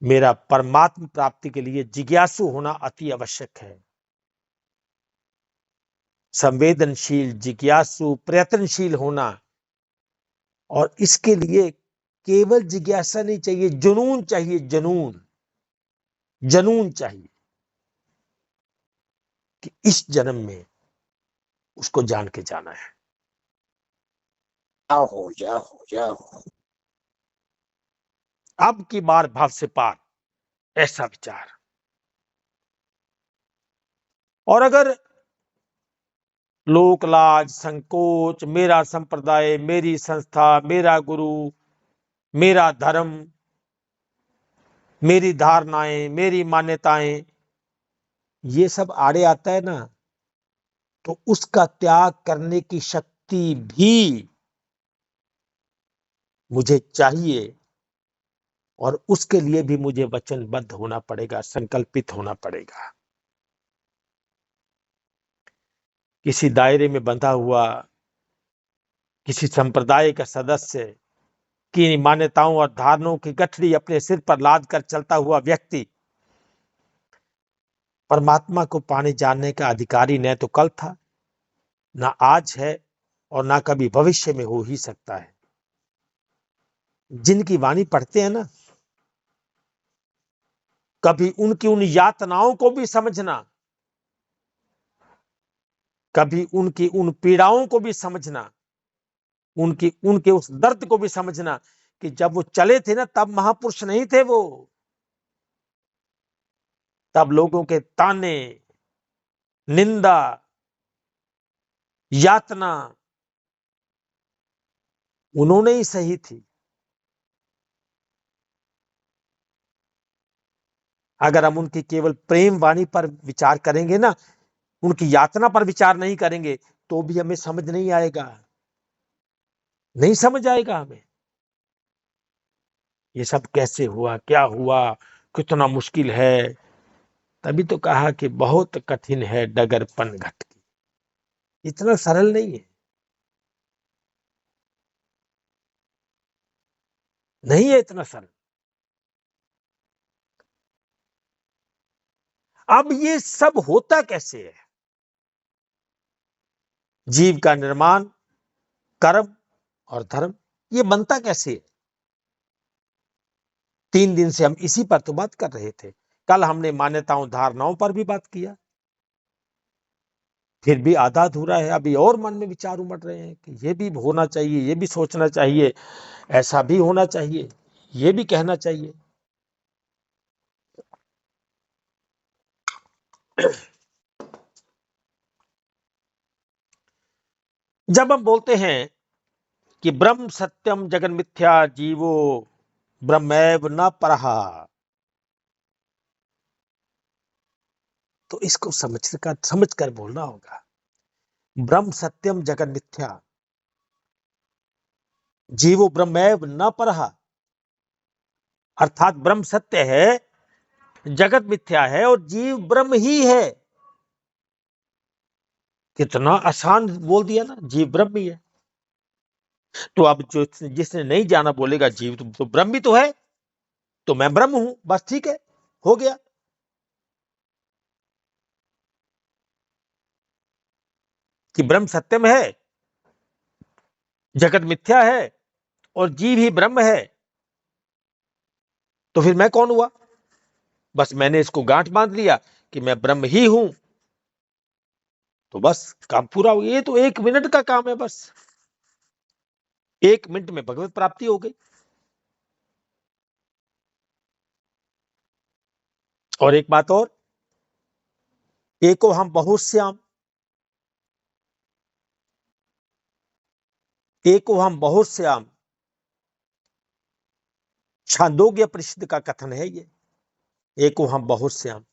मेरा परमात्म प्राप्ति के लिए जिज्ञासु होना अति आवश्यक है। संवेदनशील, जिज्ञासु, प्रयत्नशील होना, और इसके लिए केवल जिज्ञासा नहीं चाहिए, जुनून चाहिए, जुनून, जुनून चाहिए कि इस जन्म में उसको जान के जाना है। जाओ जाओ जाओ। अब की बार भाव से पार, ऐसा विचार। और अगर लोक लाज, संकोच, मेरा संप्रदाय, मेरी संस्था, मेरा गुरु, मेरा धर्म, मेरी धारणाएं, मेरी मान्यताएं, ये सब आड़े आता है ना, तो उसका त्याग करने की शक्ति भी मुझे चाहिए। और उसके लिए भी मुझे वचनबद्ध होना पड़ेगा, संकल्पित होना पड़ेगा। किसी दायरे में बंधा हुआ, किसी संप्रदाय का सदस्य की मान्यताओं और धारणाओं की गठरी अपने सिर पर लाद कर चलता हुआ व्यक्ति परमात्मा को पाने जानने का अधिकारी न तो कल था, ना आज है, और ना कभी भविष्य में हो ही सकता है। जिनकी वाणी पढ़ते हैं ना, कभी उनकी उन यातनाओं को भी समझना, कभी उनकी उन पीड़ाओं को भी समझना, उनके उस दर्द को भी समझना कि जब वो चले थे ना, तब महापुरुष नहीं थे वो। तब लोगों के ताने, निंदा, यातना उन्होंने ही सही थी। अगर हम उनकी केवल प्रेम वाणी पर विचार करेंगे ना, उनकी यातना पर विचार नहीं करेंगे, तो भी हमें समझ नहीं आएगा, नहीं समझ आएगा हमें ये सब कैसे हुआ, क्या हुआ, कितना मुश्किल है। तभी तो कहा कि बहुत कठिन है डगर पन घट की, इतना सरल नहीं है, नहीं है इतना सरल। अब ये सब होता कैसे है? जीव का निर्माण, कर्म और धर्म, ये बनता कैसे है? 3 दिन से हम इसी पर तो बात कर रहे थे। कल हमने मान्यताओं धारणाओं पर भी बात किया, फिर भी आधा अधूरा है। अभी और मन में विचार उमड़ रहे हैं कि ये भी होना चाहिए, ये भी सोचना चाहिए, ऐसा भी होना चाहिए, ये भी कहना चाहिए। जब हम बोलते हैं कि ब्रह्म सत्यम जगन मिथ्या जीवो ब्रह्मैव न परहा, तो इसको समझ कर बोलना होगा। ब्रह्म सत्यम जगन मिथ्या जीवो ब्रह्मैव न परहा, अर्थात ब्रह्म सत्य है, जगत मिथ्या है और जीव ब्रह्म ही है। कितना आसान बोल दिया ना, जीव ब्रह्म ही है। तो अब जो जिसने नहीं जाना बोलेगा जीव तो ब्रह्म भी तो है, तो मैं ब्रह्म हूं, बस ठीक है, हो गया। कि ब्रह्म सत्यम है, जगत मिथ्या है और जीव ही ब्रह्म है, तो फिर मैं कौन हुआ? बस मैंने इसको गांठ बांध लिया कि मैं ब्रह्म ही हूं, तो बस काम पूरा हो गया। ये तो 1 मिनट का काम है, बस 1 मिनट में भगवत प्राप्ति हो गई। और एक बात और, एको हम बहुश्याम, एको हम बहुश्याम, छांदोग्य परिषद का कथन है ये, एको हम बहुश्याम।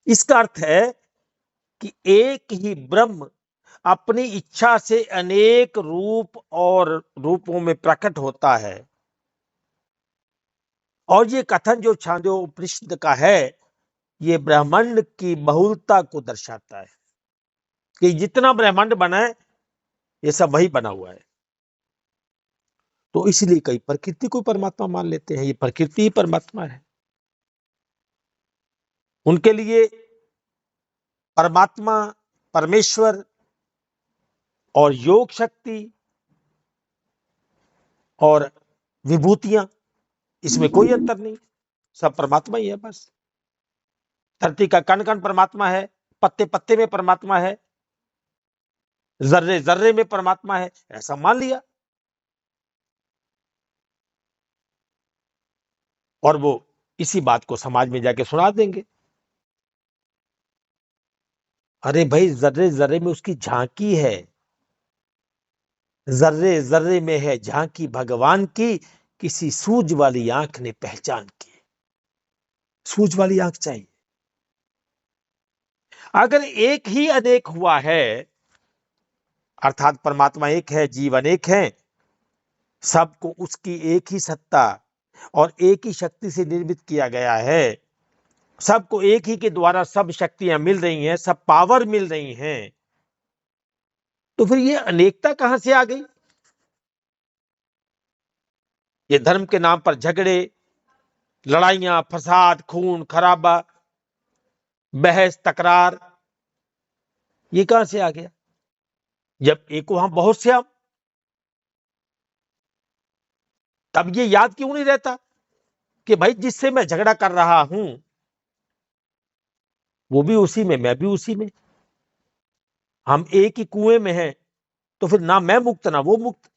इसका अर्थ है कि एक ही ब्रह्म अपनी इच्छा से अनेक रूप और रूपों में प्रकट होता है। और ये कथन जो छांदोग्य उपनिषद का है, ये ब्रह्मांड की बहुलता को दर्शाता है कि जितना ब्रह्मांड बना है ये सब वही बना हुआ है। तो इसलिए कई प्रकृति को परमात्मा मान लेते हैं, ये प्रकृति ही परमात्मा है। उनके लिए परमात्मा, परमेश्वर और योग शक्ति और विभूतियां, इसमें कोई अंतर नहीं, सब परमात्मा ही है। बस धरती का कण कण परमात्मा है, पत्ते पत्ते में परमात्मा है, जर्रे जर्रे में परमात्मा है, ऐसा मान लिया। और वो इसी बात को समाज में जाके सुना देंगे। अरे भाई, जर्रे जर्रे में उसकी झांकी है, जर्रे जर्रे में है झांकी भगवान की, किसी सूझ वाली आंख ने पहचान की। सूझ वाली आंख चाहिए। अगर एक ही अनेक हुआ है, अर्थात परमात्मा एक है, जीव अनेक है, सबको उसकी एक ही सत्ता और एक ही शक्ति से निर्मित किया गया है, सबको एक ही के द्वारा सब शक्तियां मिल रही हैं, सब पावर मिल रही हैं, तो फिर ये अनेकता कहां से आ गई? ये धर्म के नाम पर झगड़े, लड़ाइयां, फसाद, खून खराबा, बहस तकरार, ये कहां से आ गया? जब एक वहां बहुत से, तब ये याद क्यों नहीं रहता कि भाई जिससे मैं झगड़ा कर रहा हूं वो भी उसी में, मैं भी उसी में, हम एक ही कुएं में हैं, तो फिर ना मैं मुक्त ना वो मुक्त।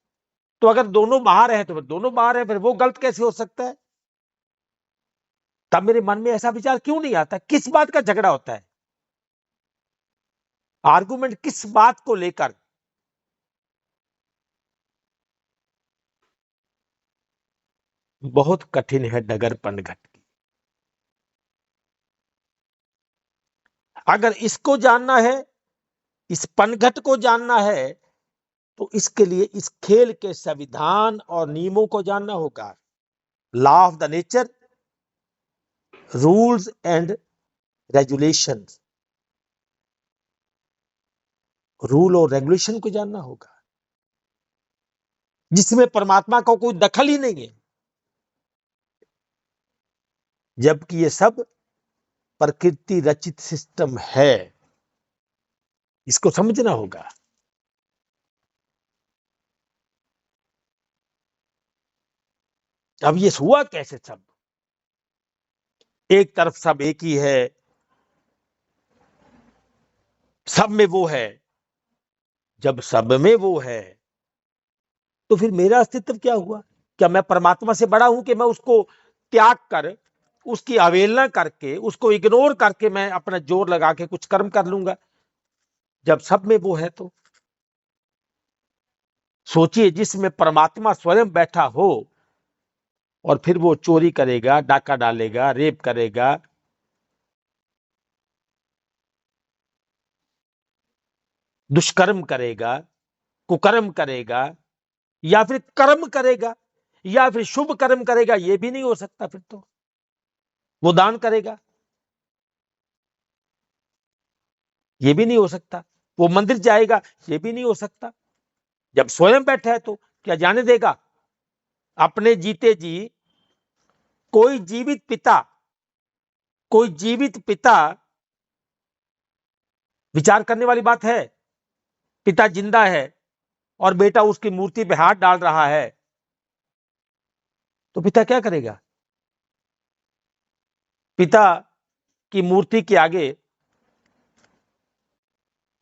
तो अगर दोनों बाहर हैं तो फिर दोनों बाहर हैं, फिर वो गलत कैसे हो सकता है? तब मेरे मन में ऐसा विचार क्यों नहीं आता? किस बात का झगड़ा होता है? आर्गुमेंट किस बात को लेकर? बहुत कठिन है डगर पनघट की। अगर इसको जानना है, इस पनघट को जानना है, तो इसके लिए इस खेल के संविधान और नियमों को जानना होगा। Law of the nature, rules and regulation, rule और रेगुलेशन को जानना होगा, जिसमें परमात्मा का कोई दखल ही नहीं है, जबकि ये सब प्रकृति रचित सिस्टम है, इसको समझना होगा। अब ये हुआ कैसे? सब एक तरफ सब एक ही है, सब में वो है। जब सब में वो है तो फिर मेरा अस्तित्व क्या हुआ? क्या मैं परमात्मा से बड़ा हूं कि मैं उसको त्याग कर, उसकी अवहेलना करके, उसको इग्नोर करके मैं अपना जोर लगा के कुछ कर्म कर लूंगा? जब सब में वो है तो सोचिए, जिसमें परमात्मा स्वयं बैठा हो और फिर वो चोरी करेगा, डाका डालेगा, रेप करेगा, दुष्कर्म करेगा, कुकर्म करेगा, या फिर कर्म करेगा, या फिर शुभ कर्म करेगा, ये भी नहीं हो सकता। फिर तो वो दान करेगा, ये भी नहीं हो सकता। वो मंदिर जाएगा, ये भी नहीं हो सकता। जब स्वयं बैठा है तो क्या जाने देगा अपने जीते जी? कोई जीवित पिता, कोई जीवित पिता विचार करने वाली बात है। पिता जिंदा है और बेटा उसकी मूर्ति पे हाथ डाल रहा है, तो पिता क्या करेगा? पिता की मूर्ति के आगे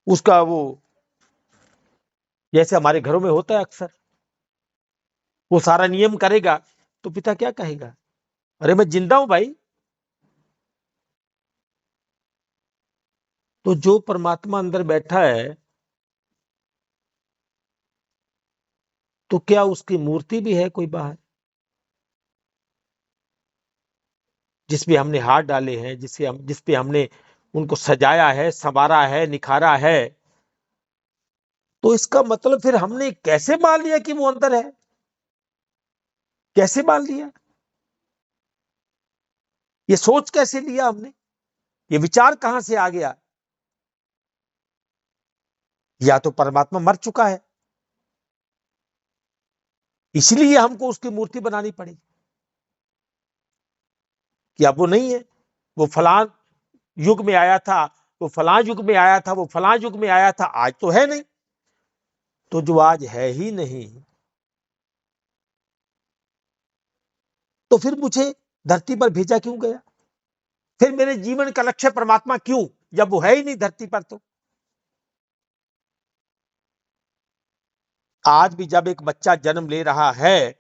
उसका वो, जैसे हमारे घरों में होता है अक्सर, वो सारा नियम करेगा, तो पिता क्या कहेगा? अरे मैं जिंदा हूं भाई। तो जो परमात्मा अंदर बैठा है, तो क्या उसकी मूर्ति भी है कोई बाहर, जिसपे हमने हाथ डाले हैं, जिसपे हमने उनको सजाया है, संवारा है, निखारा है? तो इसका मतलब फिर हमने कैसे मान लिया कि वो अंदर है? कैसे मान लिया? ये सोच कैसे लिया हमने? ये विचार कहां से आ गया? या तो परमात्मा मर चुका है, इसलिए हमको उसकी मूर्ति बनानी पड़ी कि अब वो नहीं है, वो फलां युग में आया था, वो फलां युग में आया था, वो फलां युग में आया था, आज तो है नहीं। तो जो आज है ही नहीं, तो फिर मुझे धरती पर भेजा क्यों गया? फिर मेरे जीवन का लक्ष्य परमात्मा क्यों, जब वो है ही नहीं धरती पर? तो आज भी जब एक बच्चा जन्म ले रहा है,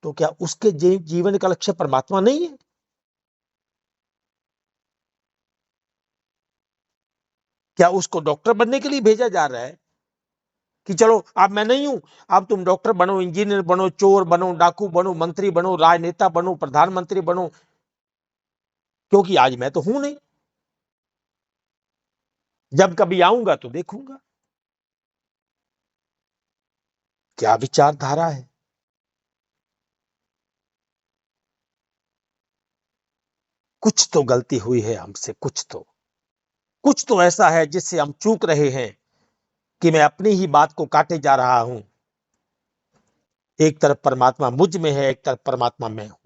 तो क्या उसके जीवन का लक्ष्य परमात्मा नहीं है? क्या उसको डॉक्टर बनने के लिए भेजा जा रहा है कि चलो अब मैं नहीं हूं, अब तुम डॉक्टर बनो, इंजीनियर बनो, चोर बनो, डाकू बनो, मंत्री बनो, राजनेता बनो, प्रधानमंत्री बनो, क्योंकि आज मैं तो हूं नहीं, जब कभी आऊंगा तो देखूंगा? क्या विचारधारा है? कुछ तो गलती हुई है हमसे, कुछ तो ऐसा है जिससे हम चूक रहे हैं कि मैं अपनी ही बात को काटे जा रहा हूं। एक तरफ परमात्मा मुझ में है, एक तरफ परमात्मा मैं हूं।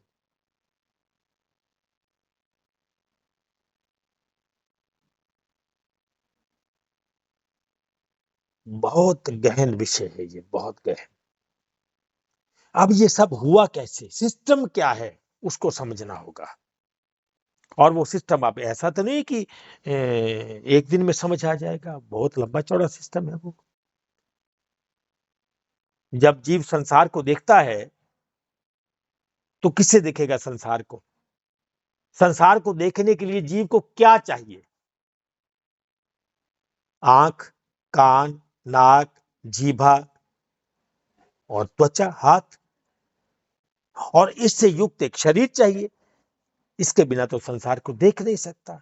बहुत गहन विषय है ये, बहुत गहन। अब ये सब हुआ कैसे, सिस्टम क्या है, उसको समझना होगा। और वो सिस्टम अब ऐसा तो नहीं कि एक दिन में समझ आ जाएगा, बहुत लंबा चौड़ा सिस्टम है वो। जब जीव संसार को देखता है तो किससे देखेगा संसार को? संसार को देखने के लिए जीव को क्या चाहिए? आंख, कान, नाक, जीभा और त्वचा, हाथ, और इससे युक्त एक शरीर चाहिए। इसके बिना तो संसार को देख नहीं सकता,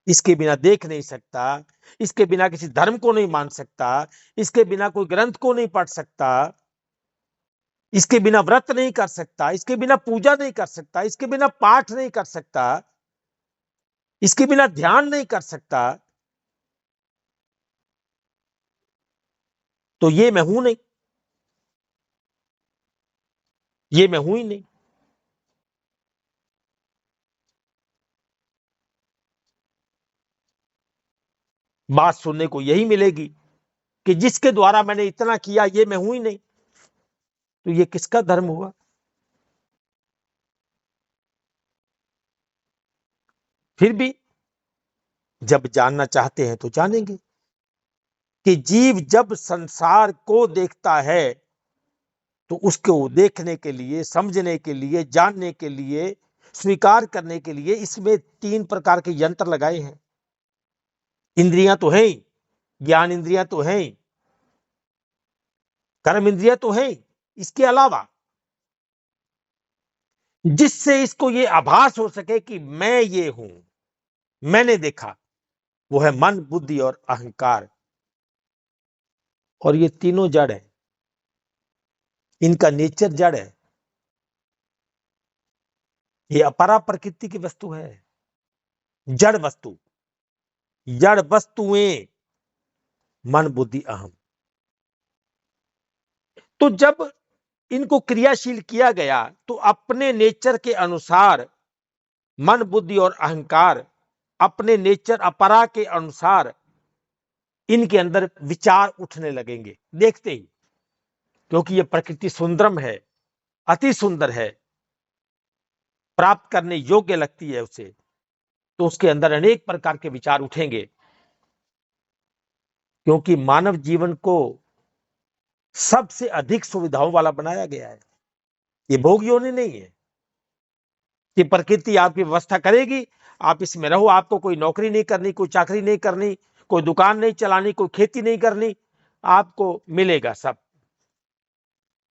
इसके बिना देख नहीं सकता, इसके बिना किसी धर्म को नहीं मान सकता, इसके बिना कोई ग्रंथ को नहीं पढ़ सकता, इसके बिना व्रत नहीं कर सकता, इसके बिना पूजा नहीं कर सकता, इसके बिना पाठ नहीं कर सकता, इसके बिना ध्यान नहीं कर सकता। तो ये मैं हूं नहीं, ये मैं हूं ही नहीं। बात सुनने को यही मिलेगी कि जिसके द्वारा मैंने इतना किया ये मैं हूं ही नहीं। तो ये किसका धर्म हुआ? फिर भी जब जानना चाहते हैं तो जानेंगे कि जीव जब संसार को देखता है तो उसको देखने के लिए, समझने के लिए, जानने के लिए, स्वीकार करने के लिए इसमें 3 प्रकार के यंत्र लगाए हैं। इंद्रियां तो हैं ही, ज्ञान इंद्रियां तो हैं ही, कर्म इंद्रियां तो हैं ही, इसके अलावा जिससे इसको ये आभास हो सके कि मैं ये हूं, मैंने देखा, वो है मन, बुद्धि और अहंकार। और ये तीनों जड़ है, इनका नेचर जड़ है। ये अपरा प्रकृति की वस्तु है, जड़ वस्तु, जड़ वस्तुएं, मन, बुद्धि, अहम। तो जब इनको क्रियाशील किया गया तो अपने नेचर के अनुसार मन, बुद्धि और अहंकार अपने नेचर अपरा के अनुसार इनके अंदर विचार उठने लगेंगे देखते ही, क्योंकि यह प्रकृति सुंदरम है, अति सुंदर है, प्राप्त करने योग्य लगती है उसे, तो उसके अंदर अनेक प्रकार के विचार उठेंगे। क्योंकि मानव जीवन को सबसे अधिक सुविधाओं वाला बनाया गया है। ये भोग योनि नहीं है कि प्रकृति आपकी व्यवस्था करेगी, आप इसमें रहो, आपको कोई नौकरी नहीं करनी, कोई चाकरी नहीं करनी, कोई दुकान नहीं चलानी, कोई खेती नहीं करनी, आपको मिलेगा सब।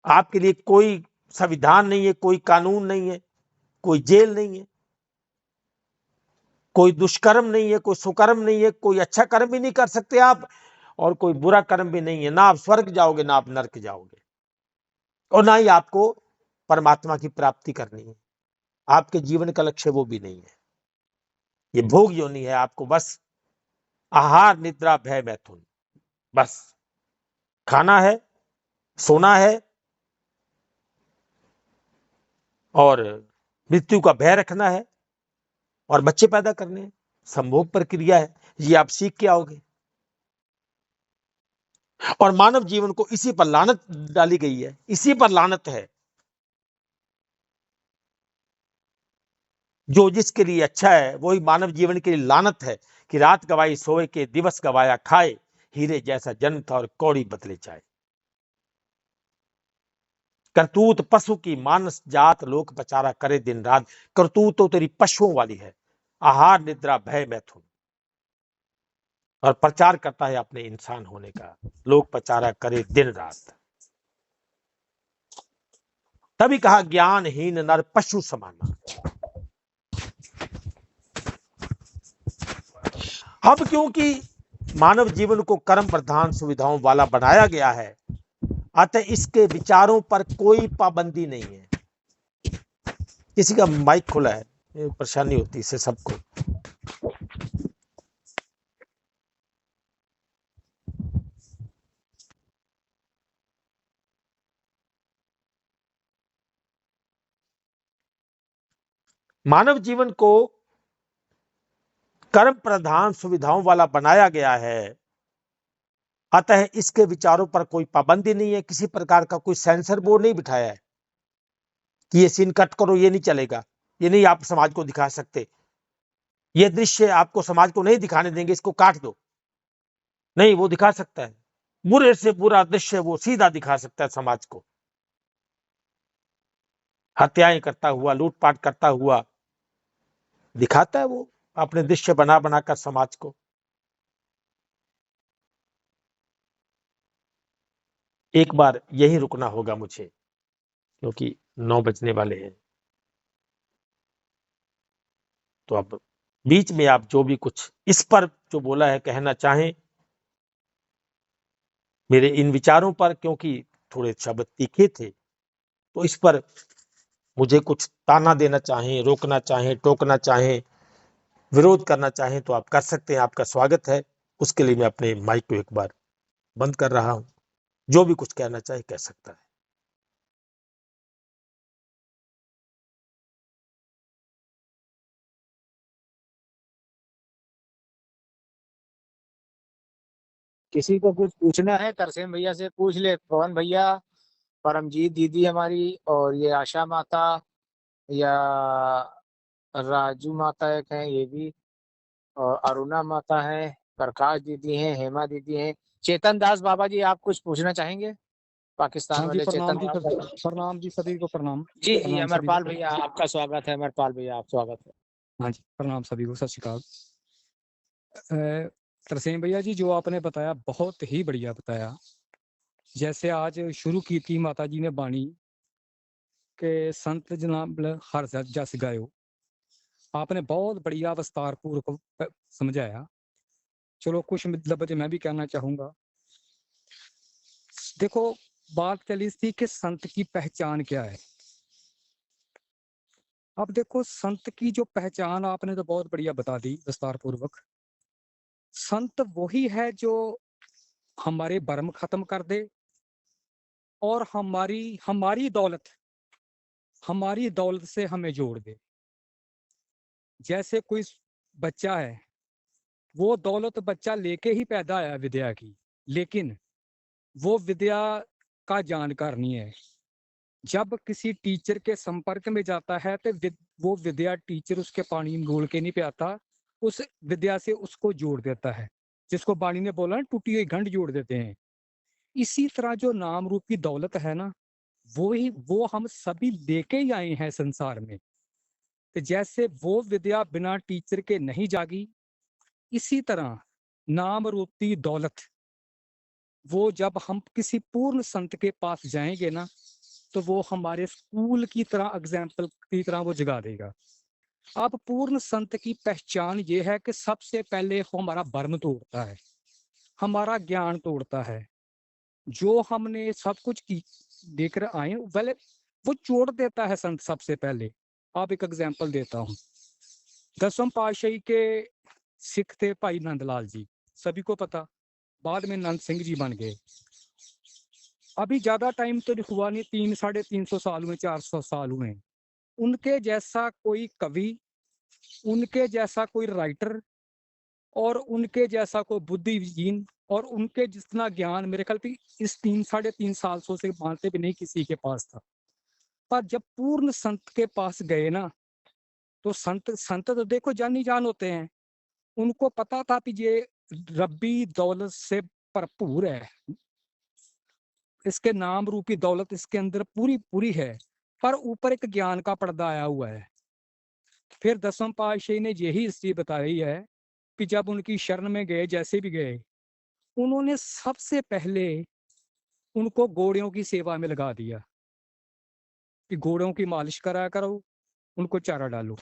आपके लिए कोई संविधान नहीं है, कोई कानून नहीं है, कोई जेल नहीं है, कोई दुष्कर्म नहीं है, कोई सुकर्म नहीं है, कोई अच्छा कर्म भी नहीं कर सकते आप और कोई बुरा कर्म भी नहीं है। ना आप स्वर्ग जाओगे, ना आप नरक जाओगे, और ना ही आपको परमात्मा की प्राप्ति करनी है। आपके जीवन का लक्ष्य वो भी नहीं है। ये भोग योनि है। आपको बस आहार, निद्रा, भय, मैथुन, बस खाना है, सोना है और मृत्यु का भय रखना है और बच्चे पैदा करने हैं। संभोग प्रक्रिया है, ये आप सीख के आओगे। और मानव जीवन को इसी पर लानत डाली गई है, इसी पर लानत है। जो जिसके लिए अच्छा है वही मानव जीवन के लिए लानत है कि रात गवाई सोए के, दिवस गवाया खाए, हीरे जैसा जन्म था और कौड़ी बदले जाए। करतूत पशु की, मानस जात लोक पचारा करे दिन रात। करतूत तो तेरी पशुओं वाली है, आहार, निद्रा, भय, मैथुन, और प्रचार करता है अपने इंसान होने का, लोक पचारा करे दिन रात। तभी कहा ज्ञानहीन नर पशु समाना। अब क्योंकि मानव जीवन को कर्म प्रधान सुविधाओं वाला बनाया गया है, अतः इसके विचारों पर कोई पाबंदी नहीं है। किसी का माइक खुला है, परेशानी होती है इससे सबको। मानव जीवन को कर्म प्रधान सुविधाओं वाला बनाया गया है, अतः इसके विचारों पर कोई पाबंदी नहीं है। किसी प्रकार का कोई सेंसर बोर्ड नहीं बिठाया है कि ये सीन कट करो, ये नहीं चलेगा, ये नहीं आप समाज को दिखा सकते, ये दृश्य आपको समाज को नहीं दिखाने देंगे, इसको काट दो। नहीं, वो दिखा सकता है। बुरे से बुरा दृश्य वो सीधा दिखा सकता है समाज को। हत्याएं करता हुआ, लूटपाट करता हुआ दिखाता है वो अपने दृश्य बना बनाकर समाज को। एक बार यही रुकना होगा मुझे, क्योंकि 9 बजने वाले हैं। तो अब बीच में आप जो भी कुछ इस पर जो बोला है कहना चाहें, मेरे इन विचारों पर, क्योंकि थोड़े शब्द तीखे थे, तो इस पर मुझे कुछ ताना देना चाहें, रोकना चाहें, टोकना चाहें, विरोध करना चाहें तो आप कर सकते हैं, आपका स्वागत है। उसके लिए मैं अपने माइक को एक बार बंद कर रहा हूं। जो भी कुछ कहना चाहे कह सकता है। किसी को कुछ पूछना है तरसेम भैया से पूछ ले, पवन भैया, परमजीत दीदी हमारी, और ये आशा माता या राजू माता एक है ये भी, और अरुणा माता है, प्रकाश दीदी हैं, हेमा दीदी हैं। चेतन दास बाबा जी, आप कुछ पूछना चाहेंगे? पाकिस्तान हाँ जी, वाले चेतन प्रणाम जी, दास। प्रणाम जी, सभी को प्रणाम। जी जी, प्रणाम सभी अमरपाल को। भैया आपका स्वागत है। अमरपाल भैया आप स्वागत है। हाँ जी, प्रणाम सभी को, सत श्री अकाल। तरसेम भैया जी, जो आपने बताया बहुत ही बढ़िया बताया। जैसे आज शुरू की थी माता जी ने बाणी के संत जनाब हर जस गायो, आपने बहुत बढ़िया विस्तार पूर्वक समझाया। चलो कुछ मतलब मैं भी कहना चाहूंगा। देखो, बात चली थी कि संत की पहचान क्या है। अब देखो, संत की जो पहचान आपने तो बहुत बढ़िया बता दी विस्तार पूर्वक। संत वही है जो हमारे भरम खत्म कर दे और हमारी हमारी दौलत से हमें जोड़ दे। जैसे कोई बच्चा है, वो दौलत बच्चा लेके ही पैदा आया विद्या की, लेकिन वो विद्या का जानकार नहीं है। जब किसी टीचर के संपर्क में जाता है तो वो विद्या टीचर उसके पानी में घोल के नहीं पियाता, उस विद्या से उसको जोड़ देता है। जिसको बाणी ने बोला ना, टूटी हुई गंढ जोड़ देते हैं। इसी तरह जो नाम रूप की दौलत है ना, वो हम सभी लेके ही आए हैं संसार में। तो जैसे वो विद्या बिना टीचर के नहीं जागी, इसी तरह नाम रूपी दौलत वो जब हम किसी पूर्ण संत के पास जाएंगे ना, तो वो हमारे स्कूल की तरह एग्जाम्पल की तरह वो जगा देगा। अब पूर्ण संत की पहचान ये है कि सबसे पहले वो हमारा भ्रम तोड़ता है, हमारा ज्ञान तोड़ता है। जो हमने सब कुछ की देकर आए पहले वो छोड़ देता है संत सबसे पहले। आप एक एग्जाम्पल देता हूँ। 10वें पातशाही के सिख थे भाई नंदलाल जी, सभी को पता। बाद में नंद सिंह जी बन गए। अभी ज्यादा टाइम तो हुआ नहीं, 300-350 साल हुए, 400 साल हुए। उनके जैसा कोई कवि, उनके जैसा कोई राइटर और उनके जैसा कोई बुद्धिजीवी और उनके जितना ज्ञान मेरे ख्याल पे इस 3-3.5 साल से मानते भी नहीं किसी के पास था। पर जब पूर्ण संत के पास गए ना, तो संत संत तो देखो जानी जान होते हैं। उनको पता था कि ये रब्बी दौलत से भरपूर है, इसके नाम रूपी दौलत इसके अंदर पूरी पूरी है, पर ऊपर एक ज्ञान का पर्दा आया हुआ है। फिर 10वें पातशाही ने यही हिस्ट्री बताई है कि जब उनकी शरण में गए, जैसे भी गए, उन्होंने सबसे पहले उनको घोड़ों की सेवा में लगा दिया कि घोड़ों की मालिश करा करो, उनको चारा डालो।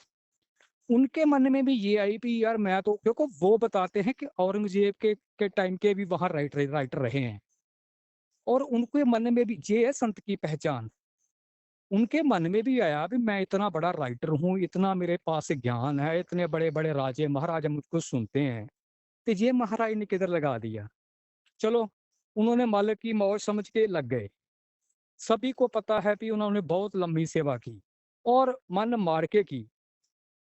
उनके मन में भी ये आई कि यार मैं तो, देखो वो बताते हैं कि औरंगजेब के टाइम के भी वहां राइटर रहे हैं, और उनके मन में भी ये है संत की पहचान। उनके मन में भी आया भी मैं इतना बड़ा राइटर हूँ, इतना मेरे पास ज्ञान है, इतने बड़े बड़े राजे महाराजा मुझको सुनते हैं, तो ये महाराज ने किधर लगा दिया। चलो, उन्होंने मालिक की मौज समझ के लग गए। सभी को पता है कि उन्होंने बहुत लंबी सेवा की और मन मार के की।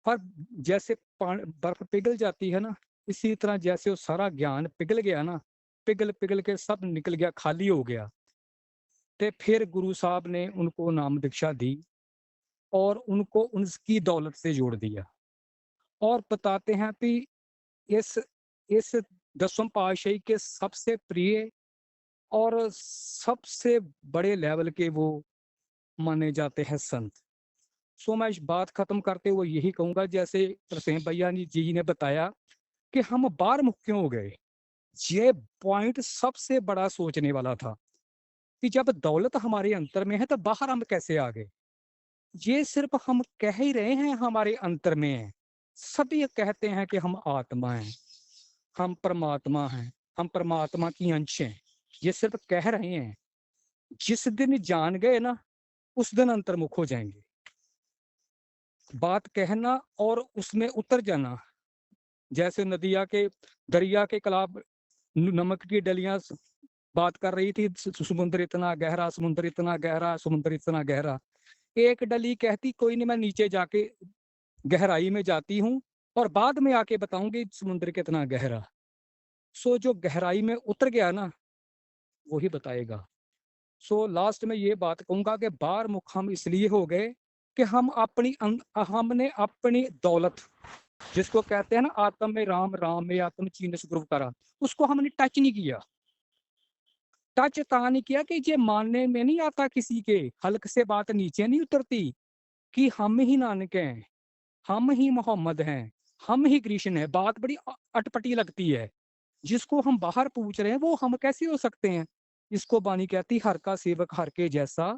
पर जैसे बर्फ पिघल जाती है ना, इसी तरह जैसे वो सारा ज्ञान पिघल गया ना, पिघल पिघल के सब निकल गया, खाली हो गया। तो फिर गुरु साहब ने उनको नाम दीक्षा दी और उनको उनकी दौलत से जोड़ दिया। और बताते हैं कि इस इस 10वें पातशाही के सबसे प्रिय और सबसे बड़े लेवल के वो माने जाते हैं संत। सो मैं इस बात खत्म करते हुए यही कहूंगा, जैसे तरसेम भैया जी ने बताया कि हम बाहर मुख क्यों हो गए। ये पॉइंट सबसे बड़ा सोचने वाला था कि जब दौलत हमारे अंतर में है तो बाहर हम कैसे आ गए। ये सिर्फ हम कह ही रहे हैं हमारे अंतर में है। सभी कहते हैं कि हम आत्मा हैं, हम परमात्मा हैं, हम परमात्मा की अंश हैं। ये सिर्फ कह रहे हैं। जिस दिन जान गए ना, उस दिन अंतर्मुख हो जाएंगे। बात कहना और उसमें उतर जाना, जैसे दरिया के कलाब नमक की डलियां बात कर रही थी, समुद्र इतना गहरा, समुद्र इतना गहरा, समुद्र इतना गहरा। एक डली कहती कोई नहीं, मैं नीचे जाके गहराई में जाती हूँ और बाद में आके बताऊंगी समुद्र कितना गहरा। सो जो गहराई में उतर गया ना, वो ही बताएगा। सो लास्ट में ये बात कहूंगा कि बार मुख हम इसलिए हो गए कि हमने अपनी दौलत, जिसको कहते हैं ना आत्म में राम, राम में आत्म चीन सुग्रीव करा, उसको हमने टच नहीं किया। टच ता नहीं किया कि ये मानने में नहीं आता किसी के, हल्क से बात नीचे नहीं उतरती कि हम ही नानक हैं, हम ही मोहम्मद हैं, हम ही कृष्ण हैं। बात बड़ी अटपटी लगती है। जिसको हम बाहर पूछ रहे हैं वो हम कैसे हो सकते हैं। इसको बानी कहती, हर का सेवक हर के जैसा,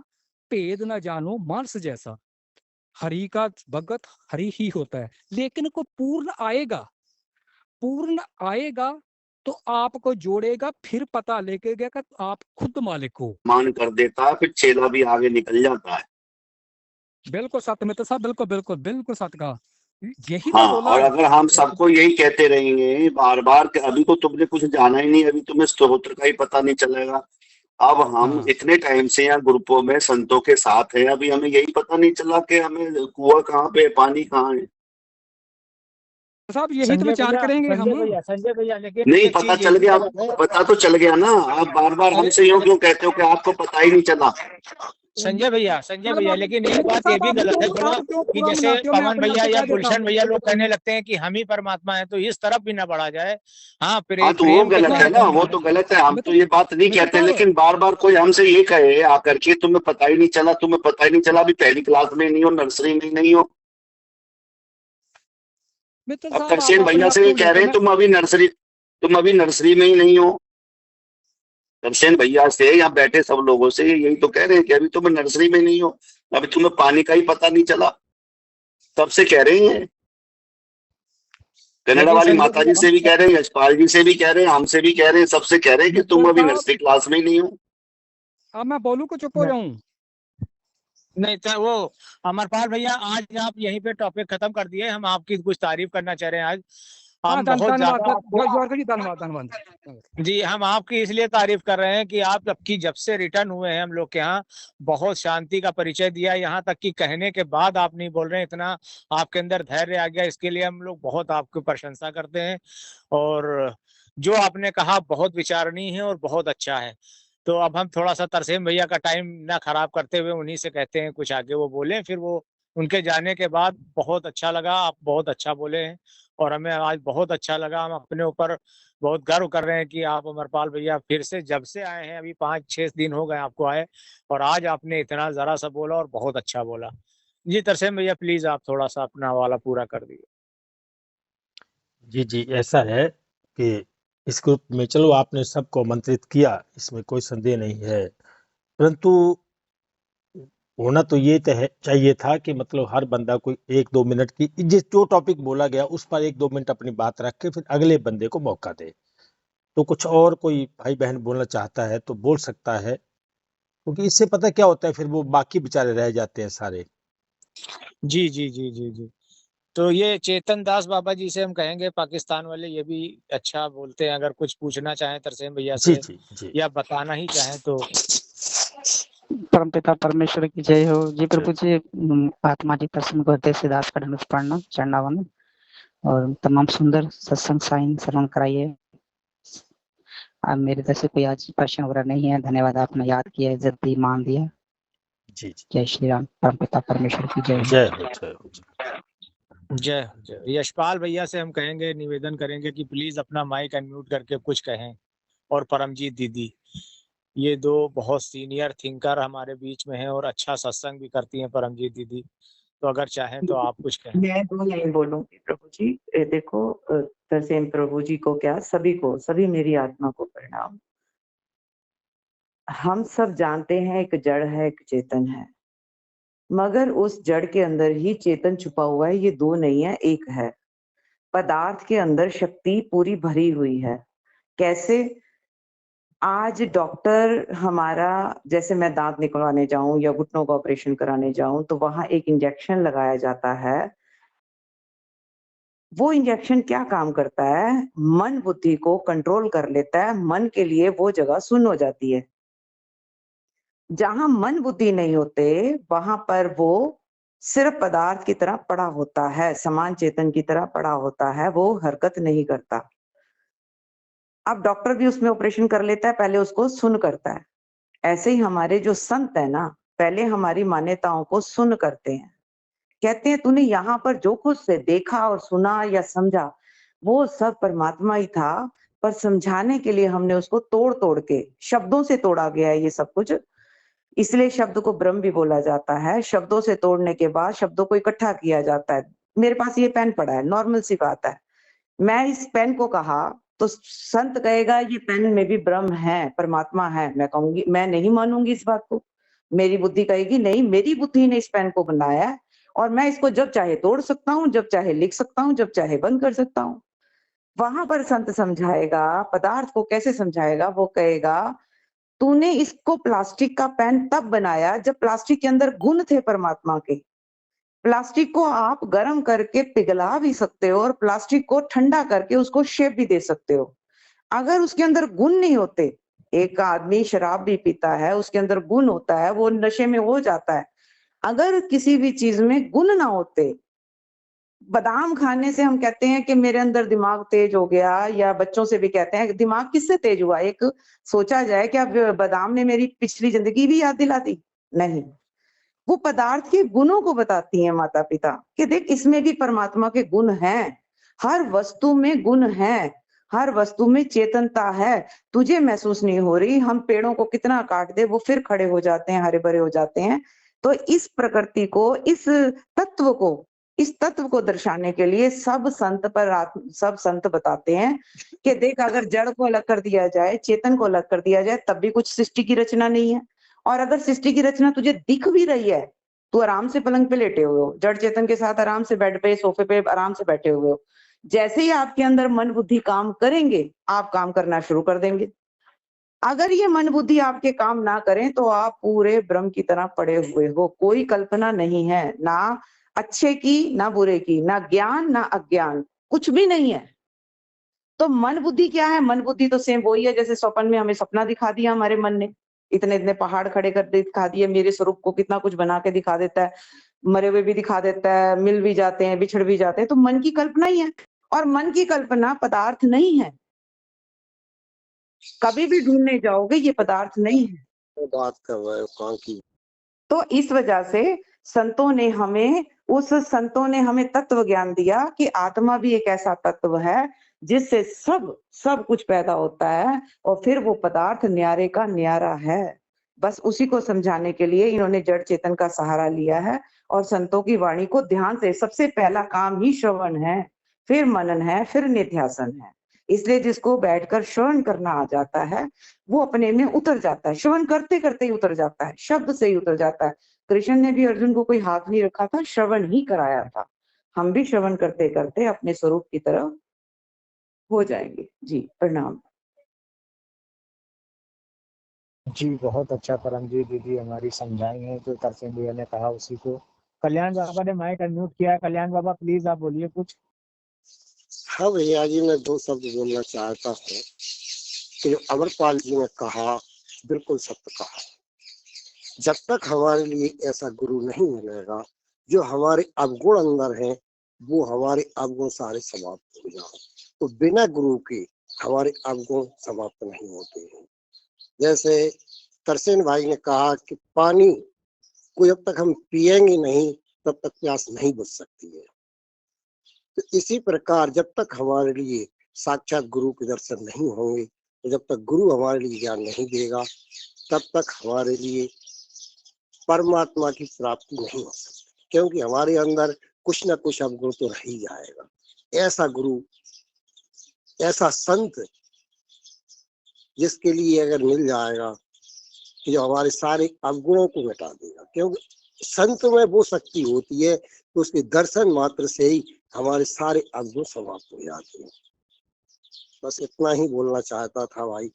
भेद न जानो मानस जैसा। हरि का भगत हरि ही होता है, लेकिन को पूर्ण आएगा तो आपको जोड़ेगा, फिर पता लेके कि आप खुद मालिक हो। मान कर देता है, फिर चेला भी आगे निकल जाता है। बिल्कुल सत्य में तो साहब, बिल्कुल बिल्कुल बिल्कुल सत्य का, यही तो हाँ, बोला। और अगर हम सबको यही कहते रहेंगे बार बार कि अभी तो तुमने कुछ जाना ही नहीं, अभी तुम्हें स्तोत्र का ही पता नहीं चलेगा। अब हम हाँ। इतने टाइम से यहाँ ग्रुपों में संतों के साथ हैं, अभी हमें यही पता नहीं चला कि हमें कुआं कहाँ पे, पानी कहाँ है। साहब यही तो विचार करेंगे हम। संजय भैया, लेकिन नहीं, एक पता चीज चल ये भी गया, गलत है। पता तो चल गया ना। आप बार बार हमसे यूं क्यों कहते हो कि आपको पता ही नहीं चला। संजय भैया, लेकिन एक बात ये भी गलत है थोड़ा, कि जैसे पवन भैया या गुलशन भैया लोग कहने लगते हैं कि हम ही परमात्मा है, तो इस तरफ भी ना बढ़ा जाए। हाँ, हाँ, तो वो गलत है ना, वो तो गलत है। हम तो ये बात नहीं कहते, लेकिन बार बार कोई हमसे ये कहे आकर के तुम्हें पता ही नहीं चला, तुम्हें पता ही नहीं चला, अभी पहली क्लास में नहीं हो, नर्सरी में नहीं हो। अब तरसेन भैया से ये कह रहे हैं तुम अभी नर्सरी में ही नहीं हो। तरसेन भैया से या बैठे सब लोगों से यही तो कह रहे हैं कि अभी तुम नर्सरी में नहीं हो, अभी तुम्हें पानी का ही पता नहीं चला। सबसे कह रहे हैं, कनाडा वाली माता जी से भी कह रहे हैं, यशपाल जी से भी कह रहे हैं, हमसे भी कह रहे हैं, सबसे कह रहे हैं कि तुम अभी नर्सरी क्लास में ही नहीं हो। अब मैं बोलूं को चुप हो जाऊं? नहीं तो वो अमरपाल भैया, आज आप यहीं पे टॉपिक खत्म कर दिए। हम आपकी कुछ तारीफ करना चाह रहे हैं आज। हम बहुत धन्यवाद। जी, हम आपकी इसलिए तारीफ कर रहे हैं कि आप जब से रिटर्न हुए हैं हम लोग के यहाँ, बहुत शांति का परिचय दिया। यहाँ तक कि कहने के बाद आप नहीं बोल रहे हैं, इतना आपके अंदर धैर्य आ गया। इसके लिए हम लोग बहुत आपकी प्रशंसा करते हैं। और जो आपने कहा बहुत विचारणीय है और बहुत अच्छा है। तो अब हम थोड़ा सा तरसेम भैया का टाइम ना खराब करते हुए उन्हीं से कहते हैं कुछ आगे वो बोलें, फिर वो उनके जाने के बाद बहुत अच्छा लगा, आप बहुत अच्छा बोले हैं और हमें आज बहुत अच्छा लगा। हम अपने ऊपर बहुत गर्व कर रहे हैं कि आप अमरपाल भैया फिर से जब से आए हैं, अभी 5-6 दिन हो गए आपको आए, और आज आपने इतना जरा सा बोला और बहुत अच्छा बोला। जी तरसेम भैया, प्लीज आप थोड़ा सा अपना वाला पूरा कर दीजिए। जी जी, ऐसा है कि इस ग्रुप में चलो आपने सबको आमंत्रित किया, इसमें कोई संदेह नहीं है, परंतु होना तो ये चाहिए था कि मतलब हर बंदा कोई 1-2 मिनट की जो टॉपिक बोला गया उस पर 1-2 मिनट अपनी बात रख के फिर अगले बंदे को मौका दे। तो कुछ और कोई भाई बहन बोलना चाहता है तो बोल सकता है, क्योंकि इससे पता क्या होता है, फिर वो बाकी बेचारे रह जाते हैं सारे। जी जी जी जी जी। तो ये चेतन दास बाबा जी से हम कहेंगे, पाकिस्तान वाले, ये भी अच्छा बोलते हैं। अगर कुछ पूछना चाहें तरसेम भैया जी से जी जी। या बताना ही चाहें तो। परमपिता परमेश्वर की जय हो। जी प्रभु जी, आत्मा जी दर्शन को हृदय से दास का प्रणाम चंडावन, और तमाम सुंदर सत्संग साइन श्रवण कराइए। अब मेरे तरफ से कोई आज प्रश्न वगैरह नहीं है। धन्यवाद, आपने याद किया, इज्जत दी, मान दिया। जी जी। जय श्री राम। परमपिता परमेश्वर की जय हो। जय हो जय हो। जय। यशपाल भैया से हम कहेंगे, निवेदन करेंगे कि प्लीज अपना माइक अनम्यूट करके कुछ कहें। और परमजीत दीदी, ये दो बहुत सीनियर थिंकर हमारे बीच में हैं और अच्छा सत्संग भी करती हैं परमजीत दीदी। तो अगर चाहें तो आप कुछ कहें। मैं 2 लाइन बोलूंगी प्रभु जी। देखो, तरसेम प्रभु जी को क्या, सभी मेरी आत्मा को प्रणाम। हम सब जानते हैं एक जड़ है, एक चेतन है, मगर उस जड़ के अंदर ही चेतन छुपा हुआ है। ये 2 नहीं है, एक है। पदार्थ के अंदर शक्ति पूरी भरी हुई है। कैसे? आज डॉक्टर हमारा, जैसे मैं दांत निकलवाने जाऊं या घुटनों का ऑपरेशन कराने जाऊं तो वहां एक इंजेक्शन लगाया जाता है। वो इंजेक्शन क्या काम करता है? मन बुद्धि को कंट्रोल कर लेता है। मन के लिए वो जगह सुन्न हो जाती है। जहां मन बुद्धि नहीं होते वहां पर वो सिर्फ पदार्थ की तरह पड़ा होता है, समान चेतन की तरह पड़ा होता है, वो हरकत नहीं करता। अब डॉक्टर भी उसमें ऑपरेशन कर लेता है, पहले उसको सुन करता है। ऐसे ही हमारे जो संत है ना, पहले हमारी मान्यताओं को सुन करते हैं। कहते हैं तूने यहाँ पर जो कुछ से देखा और सुना या समझा, वो सब परमात्मा ही था, पर समझाने के लिए हमने उसको तोड़-तोड़ के शब्दों से तोड़ा गया है ये सब कुछ। इसलिए शब्द को ब्रह्म भी बोला जाता है। शब्दों से तोड़ने के बाद शब्दों को इकट्ठा किया जाता है। मेरे पास ये पेन पड़ा है, नॉर्मल सी बात है। मैं इस पेन को कहा तो संत कहेगा ये पेन में भी ब्रह्म है, परमात्मा है। मैं कहूंगी मैं नहीं मानूंगी इस बात को। मेरी बुद्धि कहेगी नहीं, मेरी बुद्धि ने इस पेन को बनाया है और मैं इसको जब चाहे तोड़ सकता हूँ, जब चाहे लिख सकता हूँ, जब चाहे बंद कर सकता हूँ। वहां पर संत समझाएगा, पदार्थ को कैसे समझाएगा, वो कहेगा तूने इसको प्लास्टिक का पेन तब बनाया जब प्लास्टिक के अंदर गुण थे परमात्मा के। प्लास्टिक को आप गर्म करके पिघला भी सकते हो और प्लास्टिक को ठंडा करके उसको शेप भी दे सकते हो। अगर उसके अंदर गुण नहीं होते, एक आदमी शराब भी पीता है, उसके अंदर गुण होता है, वो नशे में हो जाता है। अगर किसी भी चीज में गुण ना होते, बादाम खाने से हम कहते हैं कि मेरे अंदर दिमाग तेज हो गया, या बच्चों से भी कहते हैं दिमाग किससे तेज हुआ? एक सोचा जाए क्या बादाम ने मेरी पिछली जिंदगी भी याद दिला दी? नहीं। वो पदार्थ के गुणों को बताती हैं माता पिता कि देख इसमें भी परमात्मा के गुण हैं। हर वस्तु में गुण हैं, हर वस्तु में चेतनता है। तुझे महसूस नहीं हो रही, हम पेड़ों को कितना काट दे वो फिर खड़े हो जाते हैं, हरे भरे हो जाते हैं। तो इस प्रकृति को, इस तत्व को दर्शाने के लिए सब संत बताते हैं कि देख अगर जड़ को अलग कर दिया जाए, चेतन को अलग कर दिया जाए, तब भी कुछ सृष्टि की रचना नहीं है। और अगर सृष्टि की रचना तुझे दिख भी रही है, तू आराम से पलंग पे लेटे हुए हो, जड़ चेतन के साथ आराम से बेड पे, सोफे पे आराम से बैठे हुए हो, जैसे ही आपके अंदर मन बुद्धि काम करेंगे, आप काम करना शुरू कर देंगे। अगर ये मन बुद्धि आपके काम ना करें तो आप पूरे ब्रह्म की तरह पड़े हुए हो। कोई कल्पना नहीं है, ना अच्छे की ना बुरे की, ना ज्ञान ना अज्ञान, कुछ भी नहीं है। तो मन बुद्धि क्या है? मन बुद्धि तो सेम वही है जैसे स्वप्न में हमें सपना दिखा दिया हमारे मन ने, इतने इतने पहाड़ खड़े कर दिखा दिए, मेरे स्वरूप को कितना कुछ बना के दिखा देता है, मरे हुए भी दिखा देता है, मिल भी जाते हैं, बिछड़ भी जाते हैं। तो मन की कल्पना ही है, और मन की कल्पना पदार्थ नहीं है। कभी भी ढूंढने जाओगे ये पदार्थ नहीं है। वो बात कर रहे हो कहाँ की? तो इस वजह से संतों ने हमें तत्व ज्ञान दिया कि आत्मा भी एक ऐसा तत्व है जिससे सब कुछ पैदा होता है, और फिर वो पदार्थ न्यारे का न्यारा है। बस उसी को समझाने के लिए इन्होंने जड़ चेतन का सहारा लिया है। और संतों की वाणी को ध्यान से, सबसे पहला काम ही श्रवण है, फिर मनन है, फिर निध्यासन है। इसलिए जिसको बैठकर श्रवण करना आ जाता है वो अपने में उतर जाता है, श्रवण करते करते ही उतर जाता है, शब्द से ही उतर जाता है। कृष्ण ने भी अर्जुन को कोई हाथ नहीं रखा था, श्रवण ही कराया था। हम भी श्रवण करते करते अपने स्वरूप की तरफ हो जाएंगे। जी प्रणाम। जी बहुत अच्छा परमजीत दीदी हमारी समझाई है, जो तरसेम भैया ने कहा उसी को। कल्याण बाबा ने माइक अनम्यूट किया है। कल्याण बाबा प्लीज आप बोलिए कुछ। हाँ भैया जी, मैं 2 शब्द बोलना चाहता हूँ कि जो अमरपाल जी ने कहा बिल्कुल सत्य कहा। जब तक हमारे लिए ऐसा गुरु नहीं मिलेगा जो हमारे अवगुण अंदर है, वो हमारे अवगुण सारे समाप्त हो जाए। तो बिना गुरु के हमारे अवगुण समाप्त नहीं होते हैं। जैसे तरसेन भाई ने कहा कि पानी को जब तक हम पिएंगे नहीं तब तक प्यास नहीं बुझ सकती है। तो इसी प्रकार जब तक हमारे लिए साक्षात गुरु के दर्शन नहीं होंगे, तो जब तक गुरु हमारे लिए ज्ञान नहीं देगा, तब तक हमारे लिए परमात्मा की प्राप्ति नहीं हो सकती, क्योंकि हमारे अंदर कुछ न कुछ अवगुण तो रह ही जाएगा। ऐसा गुरु, ऐसा संत जिसके लिए अगर मिल जाएगा कि जो हमारे सारे अवगुणों को मिटा देगा, क्योंकि संत में वो शक्ति होती है कि उसके दर्शन मात्र से ही हमारे सारे अवगुण समाप्त हो जाते हैं। बस इतना ही बोलना चाहता था भाई।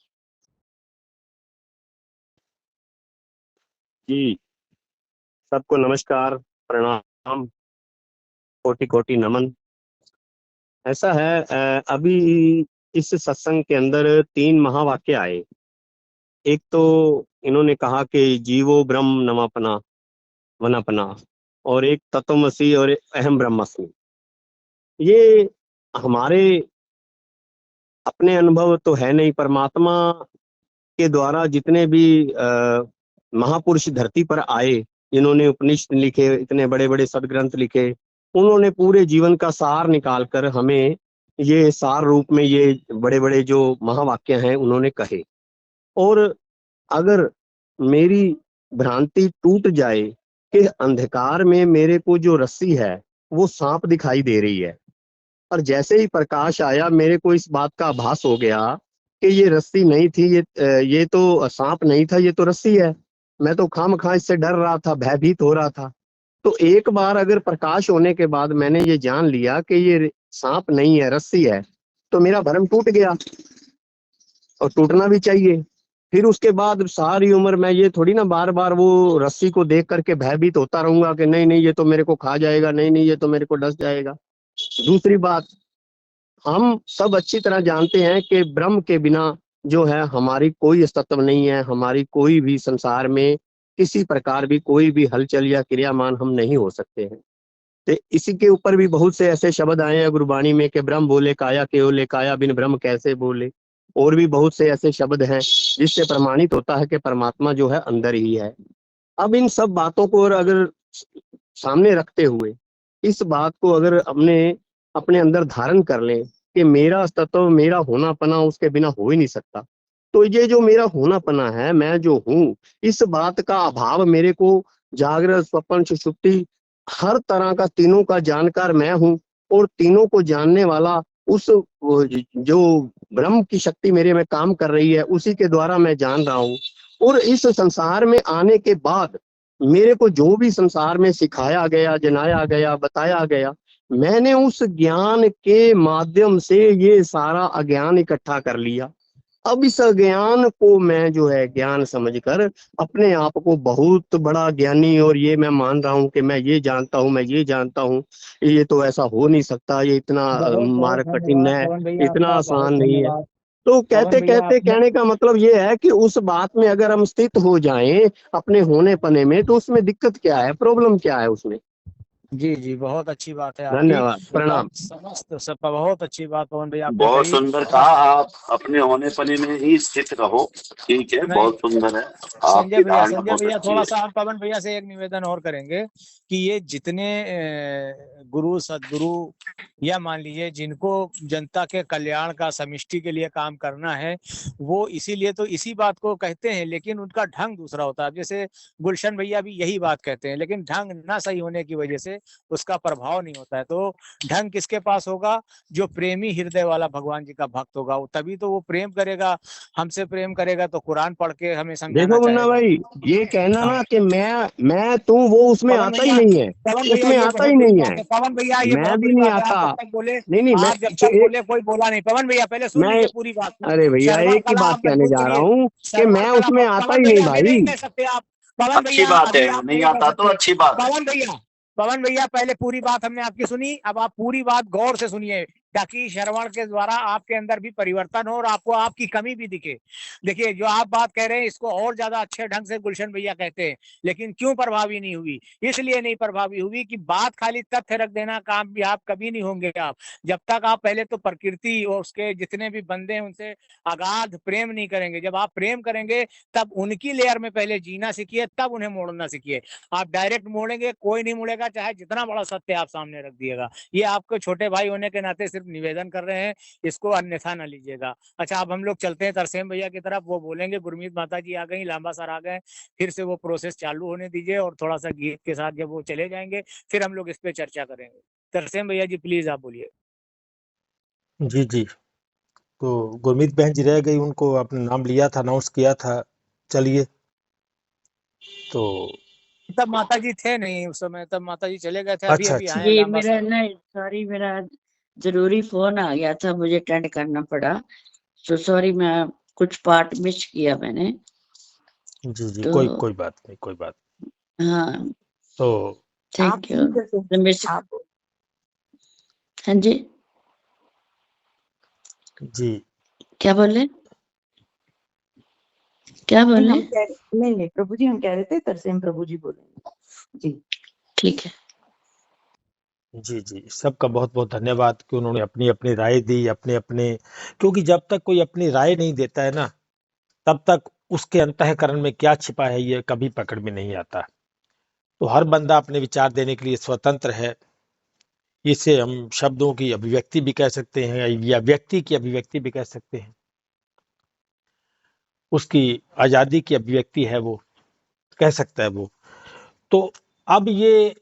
जी सबको नमस्कार, प्रणाम, कोटि कोटि नमन। ऐसा है अभी इस सत्संग के अंदर 3 महावाक्य आए। एक तो इन्होंने कहा कि जीवो ब्रह्म नमापना वनापना, और एक तत्वमसि और एक अहम ब्रह्मास्मि। ये हमारे अपने अनुभव तो है नहीं, परमात्मा के द्वारा जितने भी महापुरुष धरती पर आए, जिन्होंने उपनिषद लिखे, इतने बड़े बड़े सदग्रंथ लिखे, उन्होंने पूरे जीवन का सार निकाल कर हमें ये सार रूप में ये बड़े बड़े जो महावाक्य हैं उन्होंने कहे। और अगर मेरी भ्रांति टूट जाए कि अंधकार में मेरे को जो रस्सी है वो सांप दिखाई दे रही है, और जैसे ही प्रकाश आया मेरे को इस बात का आभास हो गया कि ये रस्सी नहीं थी, ये तो सांप नहीं था, ये तो रस्सी है। मैं तो खामखा इससे डर रहा था, भयभीत हो रहा था। तो एक बार अगर प्रकाश होने के बाद मैंने ये जान लिया कि ये सांप नहीं है, रस्सी है, तो मेरा भ्रम टूट गया, और टूटना भी चाहिए। फिर उसके बाद सारी उम्र मैं ये थोड़ी ना बार बार वो रस्सी को देख करके भयभीत होता रहूंगा कि नहीं नहीं ये तो मेरे को खा जाएगा, नहीं नहीं ये तो मेरे को डस जाएगा। दूसरी बात, हम सब अच्छी तरह जानते हैं कि ब्रह्म के बिना जो है हमारी कोई अस्तित्व नहीं है, हमारी कोई भी संसार में किसी प्रकार भी कोई भी हलचल या क्रियामान हम नहीं हो सकते हैं। तो इसी के ऊपर भी बहुत से ऐसे शब्द आए हैं गुरबाणी में कि ब्रह्म बोले काया केवले, काया बिन ब्रह्म कैसे बोले। और भी बहुत से ऐसे शब्द हैं जिससे प्रमाणित होता है कि परमात्मा जो है अंदर ही है। अब इन सब बातों को अगर सामने रखते हुए इस बात को अगर अपने अंदर धारण कर लें कि मेरा अस्तित्व, मेरा होनापना उसके बिना हो ही नहीं सकता, तो ये जो मेरा होनापना है, मैं जो हूँ, इस बात का अभाव मेरे को जागृत स्वप्न सुषुप्ति हर तरह का तीनों का जानकार मैं हूँ, और तीनों को जानने वाला उस जो ब्रह्म की शक्ति मेरे में काम कर रही है उसी के द्वारा मैं जान रहा हूँ। और इस संसार में आने के बाद मेरे को जो भी संसार में सिखाया गया, जनाया गया, बताया गया, मैंने उस ज्ञान के माध्यम से ये सारा अज्ञान इकट्ठा कर लिया। अब इस ज्ञान को मैं जो है ज्ञान समझकर अपने आप को बहुत बड़ा ज्ञानी, और ये मैं मान रहा हूँ कि मैं ये जानता हूँ, मैं ये जानता हूँ, ये तो ऐसा हो नहीं सकता, ये इतना बहुत बहुत मार्ग कठिन धन्यवाद है, पवन भैया, इतना आपका बहुत आसान नहीं है। धन्यवाद। तो पवन कहते भैया कहते आपने कहने का मतलब ये है कि उस बात में अगर हम स्थित हो जाएं अपने होने पने में, तो उसमें दिक्कत क्या है, प्रॉब्लम क्या है उसमें। जी जी, बहुत अच्छी बात है आपकी। धन्यवाद, प्रणाम। समस्त सब बहुत अच्छी बात पवन भैया आपने बहुत कही। सुंदर कहा, आप अपने होने पने में ही स्थित रहो, ठीक है, नहीं, बहुत सुंदर है, संजय आपकी भैया, धारणा संजय बहुत भैया अच्छी थोड़ा है। सा हम पवन भैया से एक निवेदन और करेंगे कि ये जितने गुरु सदगुरु या मान लीजिए जिनको जनता के कल्याण का, समिष्टि के लिए काम करना है, वो इसीलिए तो इसी बात को कहते हैं, लेकिन उनका ढंग दूसरा होता है। जैसे गुलशन भैया भी यही बात कहते हैं, लेकिन ढंग ना सही होने की वजह से उसका प्रभाव नहीं होता है। तो ढंग किसके पास होगा? जो प्रेमी हृदय वाला भगवान जी का भक्त होगा, तभी तो वो प्रेम करेगा, हमसे प्रेम करेगा, तो कुरान पढ़ के हमें समझाना देखो मुन्ना चाहेगा। भाई, ये कहना ना कि मैं तू, वो उसमें पवन आता ही भैया, नहीं है, पवन भैया उसमें ये आता बहुत ही बड़ी नहीं बात है। है। पवन भैया ये मैं बहुत भी बड़ी नहीं बात है। आप आता। जब तक बोले, नहीं मैं आप जब तक बोले कोई बोला नहीं। पवन भैया पहले सुन मैं लीजिए पूरी बात। अरे भैया श्रवण एक ही कला बात आप कहने मजबूत जा रहा करिए। हूँ कि श्रवण मैं कला उसमें आता पवन ही नहीं भैया अभी नहीं भाई। कह सकते आप। पवन अच्छी भैया बात अभी है, आप नहीं नहीं कह आता तो सकते। अच्छी बात है। पवन भैया पहले पूरी बात हमने आपकी सुनी, अब आप पूरी बात गौर से सुनिए, ताकि श्रवण के द्वारा आपके अंदर भी परिवर्तन हो और आपको आपकी कमी भी दिखे। देखिए, जो आप बात कह रहे हैं इसको और ज्यादा अच्छे ढंग से गुलशन भैया कहते हैं, लेकिन क्यों प्रभावी नहीं हुई? इसलिए नहीं प्रभावी हुई कि बात खाली तथ्य रख देना काम भी आप कभी नहीं होंगे। आप जब तक आप पहले तो प्रकृति और उसके जितने भी बंदे हैं उनसे अगाध प्रेम नहीं करेंगे। जब आप प्रेम करेंगे तब उनकी लेयर में पहले जीना सीखिए, तब उन्हें मोड़ना सीखिए। आप डायरेक्ट मोड़ेंगे, कोई नहीं मुड़ेगा, चाहे जितना बड़ा सत्य आप सामने रख दिएगा। ये आपको छोटे भाई होने के नाते सिर्फ निवेदन कर रहे हैं, इसको अन्यथा ना लीजिएगा। अच्छा, अब हम लोग चलते हैं तरसेम भैया की तरफ, वो बोलेंगे। गुरमीत माता जी आ गई, लांबा सर आ गए, फिर से वो प्रोसेस चालू होने दीजिए, और थोड़ा सा गीत के साथ जब वो चले जाएंगे फिर हम लोग इस पे चर्चा करेंगे। तरसेम भैया जी प्लीज आप बोलिए। जी जी। तो गुरमीत बहन जी रह गई, उनको अपना नाम लिया था, अनाउंस किया था। चलिए, तो तब माता जी थे नहीं उस समय, तब माता जी चले गए थे, अभी अच्छा अभी अच्छा। आए जी लांबा मेरा सर। नहीं, सॉरी, मेरा जरूरी फोन आ गया था, मुझे अटेंड करना पड़ा। सो सॉरी, मैं कुछ पार्ट मिस किया मैंने। जी जी, तो कोई बात नहीं, कोई बात। हाँ, तो थैंक यू मिस। आप हाँ जी, जी क्या बोले, क्या नहीं, बोले? हम कह नहीं प्रभु जी, हम कह रहे थे तरसेम प्रभु जी बोलेंगे जी। ठीक है। जी, सबका बहुत-बहुत धन्यवाद कि उन्होंने अपनी-अपनी राय दी, अपने-अपने, क्योंकि जब तक कोई अपनी राय नहीं देता है ना, तब तक उसके अंतःकरण में क्या छिपा है ये कभी पकड़ में नहीं आता। तो हर बंदा अपने विचार देने के लिए स्वतंत्र है। इसे हम शब्दों की अभिव्यक्ति भी कह सकते हैं या व्यक्ति की अभिव्यक्ति भी कह सकते हैं। उसकी आज़ादी की अभिव्यक्ति है, वो कह सकता है वो। तो अब ये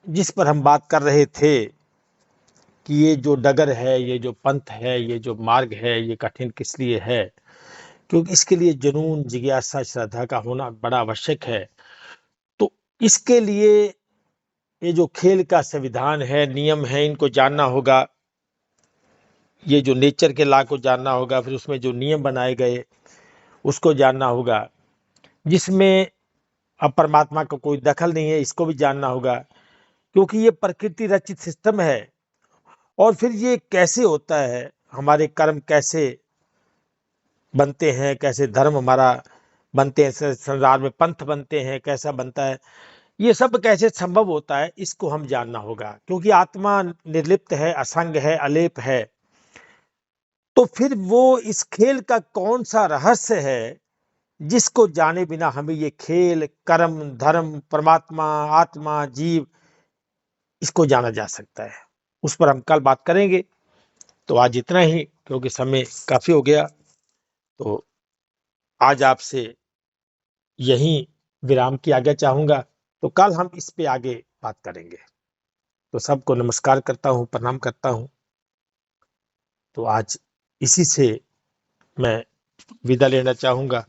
जिस पर हम बात कर रहे थे कि ये जो डगर है, ये जो पंथ है, ये जो मार्ग है, ये कठिन किस लिए है, क्योंकि इसके लिए जुनून, जिज्ञासा, श्रद्धा का होना बड़ा आवश्यक है। तो इसके लिए ये जो खेल का संविधान है, नियम है, इनको जानना होगा। ये जो नेचर के लॉ को जानना होगा, फिर उसमें जो नियम बनाए गए उसको जानना होगा, जिसमें अब परमात्मा का कोई दखल नहीं है, इसको भी जानना होगा, क्योंकि ये प्रकृति रचित सिस्टम है। और फिर ये कैसे होता है, हमारे कर्म कैसे बनते हैं, कैसे धर्म हमारा बनते हैं, संसार में पंथ बनते हैं, कैसा बनता है, ये सब कैसे संभव होता है, इसको हम जानना होगा। क्योंकि आत्मा निर्लिप्त है, असंग है, अलेप है। तो फिर वो इस खेल का कौन सा रहस्य है जिसको जाने बिना हमें ये खेल, कर्म, धर्म, परमात्मा, आत्मा, जीव, इसको जाना जा सकता है, उस पर हम कल बात करेंगे। तो आज इतना ही, क्योंकि समय काफी हो गया। तो आज आपसे यहीं विराम की आज्ञा चाहूंगा। तो कल हम इस पे आगे बात करेंगे। तो सबको नमस्कार करता हूँ, प्रणाम करता हूँ। तो आज इसी से मैं विदा लेना चाहूंगा।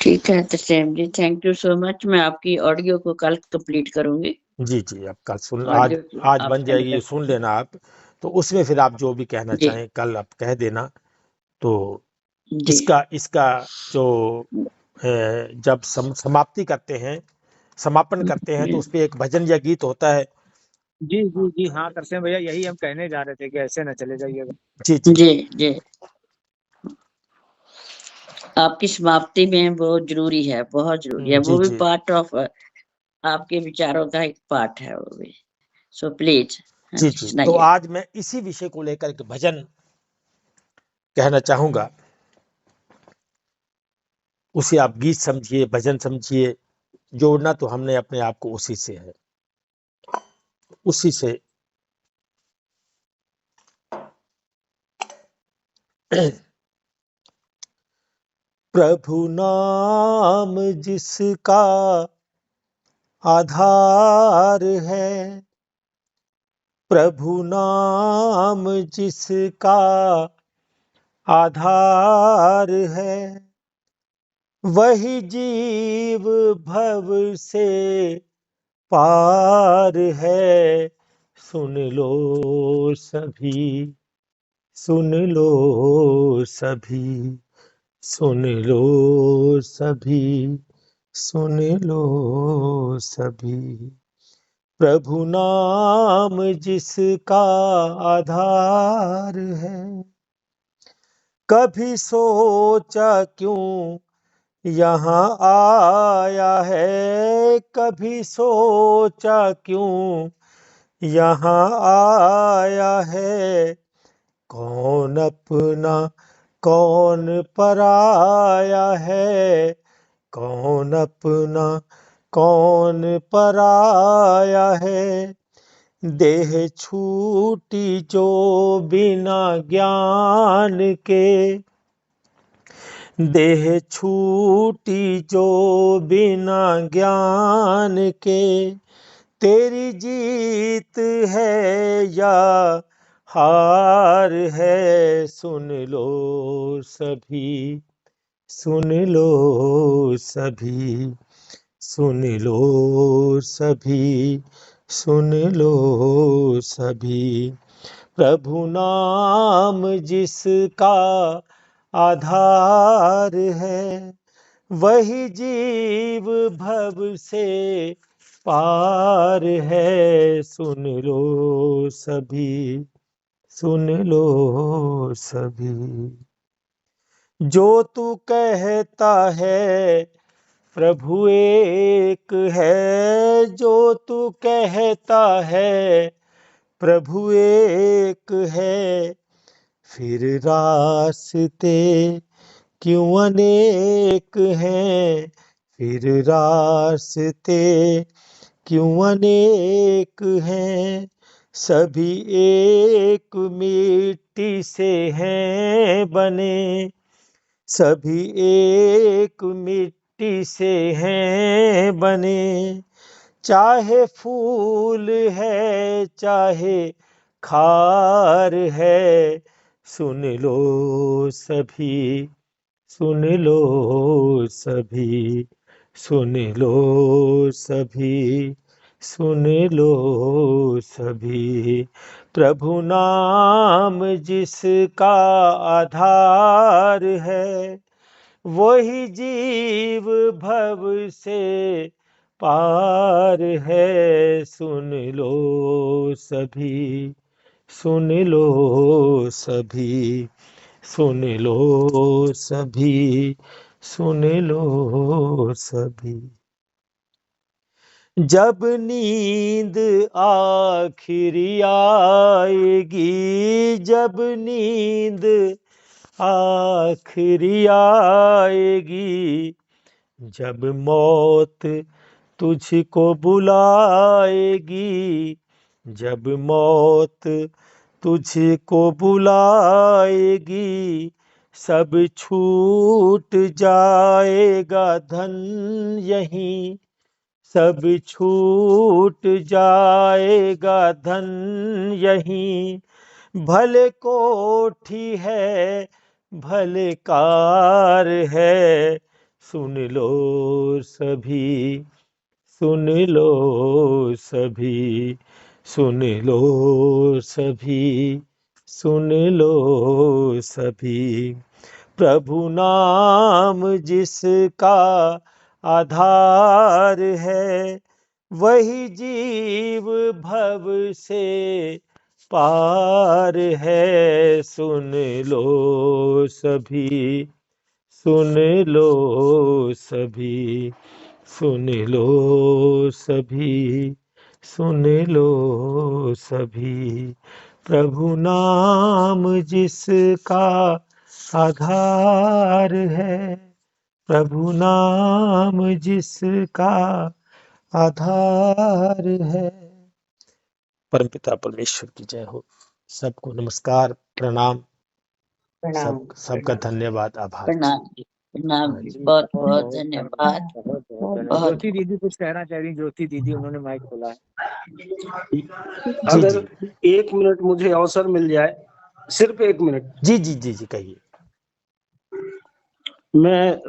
ठीक है तरसेम जी, थैंक यू सो मच। मैं आपकी ऑडियो को कल कंप्लीट करूंगी। जी, आप कल सुन, ऑडियो आज आप बन सेंड जाएगी, कर सुन लेना आप। तो उसमें फिर आप जो भी कहना जी चाहें कल आप कह देना। तो जी इसका जो जब समाप्ति करते हैं, समापन करते हैं, तो उस पे एक भजन या गीत होता है। जी हाँ तरसेम भैया, यही हम कहने जा रहे थे कि ऐसे न चले जाइएगा। जी जी आपकी समाप्ति में वो जरूरी है, बहुत जरूरी है। वो भी जी पार्ट ऑफ आपके विचारों का एक पार्ट है वो भी। सो प्लीज जी। तो सुनाइए। आज मैं इसी विषय को लेकर एक भजन कहना चाहूंगा। उसे आप गीत समझिए, भजन समझिए। जोड़ना तो हमने अपने आप को उसी से है, उसी से। प्रभु नाम जिसका आधार है, प्रभु नाम जिसका आधार है, वही जीव भव से पार है। सुन लो सभी, सुन लो सभी, सुन लो सभी, सुन लो सभी। प्रभु नाम जिसका आधार है, कभी सोचा क्यों यहाँ आया है, कभी सोचा क्यों यहाँ आया है। कौन अपना कौन पराया है, कौन अपना कौन पराया है। देह छूटी जो बिना ज्ञान के, देह छूटी जो बिना ज्ञान के। तेरी जीत है या हार है, सुन लो सभी, सुन लो सभी, सुन लो सभी, सुन लो सभी। प्रभु नाम जिसका आधार है, वही जीव भव से पार है। सुन लो सभी, सुन लो सभी। जो तू कहता है प्रभु एक है जो तू कहता है, प्रभु एक है, फिर रास्ते क्यों अनेक हैं, फिर रास्ते क्यों अनेक हैं, सभी एक मिट्टी से हैं बने, सभी एक मिट्टी से हैं बने, चाहे फूल है चाहे खार है, सुन लो सभी, सुन लो सभी, सुन लो सभी, सुन लो सभी, प्रभु नाम जिसका आधार है, वही जीव भव से पार है, सुन लो सभी, सुन लो सभी, सुन लो सभी, सुन लो सभी। जब नींद आखिरी आएगी, जब नींद आखिरी आएगी, जब मौत तुझको बुलाएगी, जब मौत तुझको बुलाएगी, सब छूट जाएगा धन यहीं, सब छूट जाएगा धन यहीं, भले कोठी है भले कार है, सुन लो सभी, सुन लो सभी, सुन लो सभी, सुन लो सभी, प्रभु नाम जिसका आधार है, वही जीव भव से पार है, सुन लो सभी, सुन लो सभी, सुन लो सभी, सुन लो सभी, प्रभु नाम जिसका आधार है, प्रभु नाम जिसका आधार है। परमपिता परमेश्वर की जय हो। सबको नमस्कार, प्रणाम, सबका धन्यवाद, आभार। प्रणाम जी, प्रणाम जी, बहुत बहुत धन्यवाद। बहुत ज्योति दीदी कुछ कहना चाह रही, ज्योति दीदी, उन्होंने माइक खोला है। अगर 1 मिनट मुझे अवसर मिल जाए, सिर्फ 1 मिनट। जी जी जी जी कहिए। मैं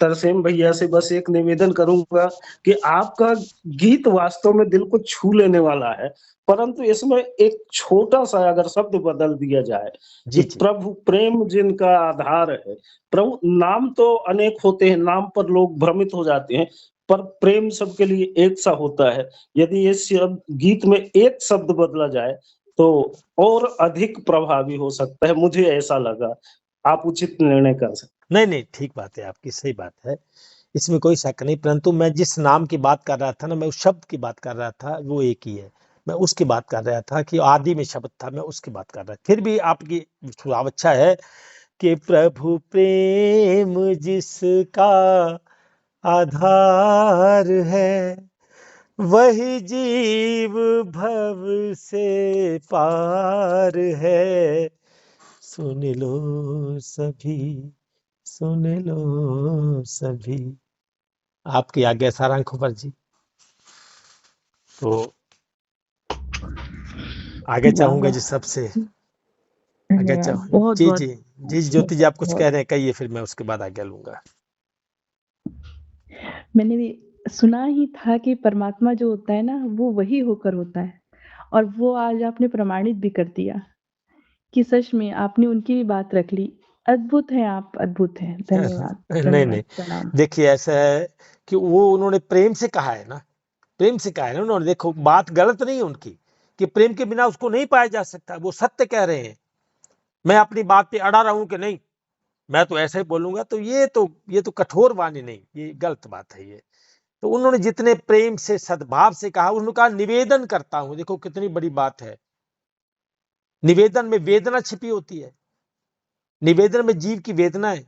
तरसेम भैया से बस एक निवेदन करूंगा कि आपका गीत वास्तव में दिल को छू लेने वाला है, परंतु इसमें एक छोटा सा अगर शब्द बदल दिया जाए कि प्रभु प्रेम जिनका आधार है। प्रभु नाम तो अनेक होते हैं, नाम पर लोग भ्रमित हो जाते हैं, पर प्रेम सबके लिए एक सा होता है। यदि इस गीत में एक शब्द बदला जाए तो और अधिक प्रभावी हो सकता है, मुझे ऐसा लगा। आप उचित निर्णय कर सकते। नहीं नहीं, ठीक बात है आपकी, सही बात है, इसमें कोई शक नहीं, परंतु मैं जिस नाम की बात कर रहा था ना, मैं उस शब्द की बात कर रहा था, वो एक ही है, मैं उसकी बात कर रहा था कि आदि में शब्द था, मैं उसकी बात कर रहा था। फिर भी आपकी सुझाव अच्छा है कि प्रभु प्रेम जिसका आधार है, वही जीव भव से पार है, सुन लो सभी, सुन लो सभी। आपकी आज्ञा सारंग खोपर जी, तो आगे चाहूंगा जी, सबसे आगे चाहूंगा। जी जी जी ज्योति जी, आप कुछ कह रहे हैं, कहिए, फिर मैं उसके बाद आज्ञा लूंगा। मैंने भी सुना ही था कि परमात्मा जो होता है ना, वो वही होकर होता है, और वो आज आपने प्रमाणित भी कर दिया कि सच में आपने उनकी भी बात रख ली। अद्भुत है आप, अद्भुत है। धन्यवाद। नहीं नहीं, देखिए ऐसा है कि वो उन्होंने प्रेम से कहा है ना, प्रेम से कहा है ना उन्होंने। देखो बात गलत नहीं है उनकी कि प्रेम के बिना उसको नहीं पाया जा सकता, वो सत्य कह रहे हैं। मैं अपनी बात पे अड़ा रहूं कि नहीं, मैं तो ऐसे ही बोलूंगा, तो ये तो कठोर वाणी नहीं, ये गलत बात है ये। तो उन्होंने जितने प्रेम से सद्भाव से कहा, उन्होंने कहा निवेदन करता हूं। देखो कितनी बड़ी बात है, निवेदन में वेदना छिपी होती है, निवेदन में जीव की वेदना है,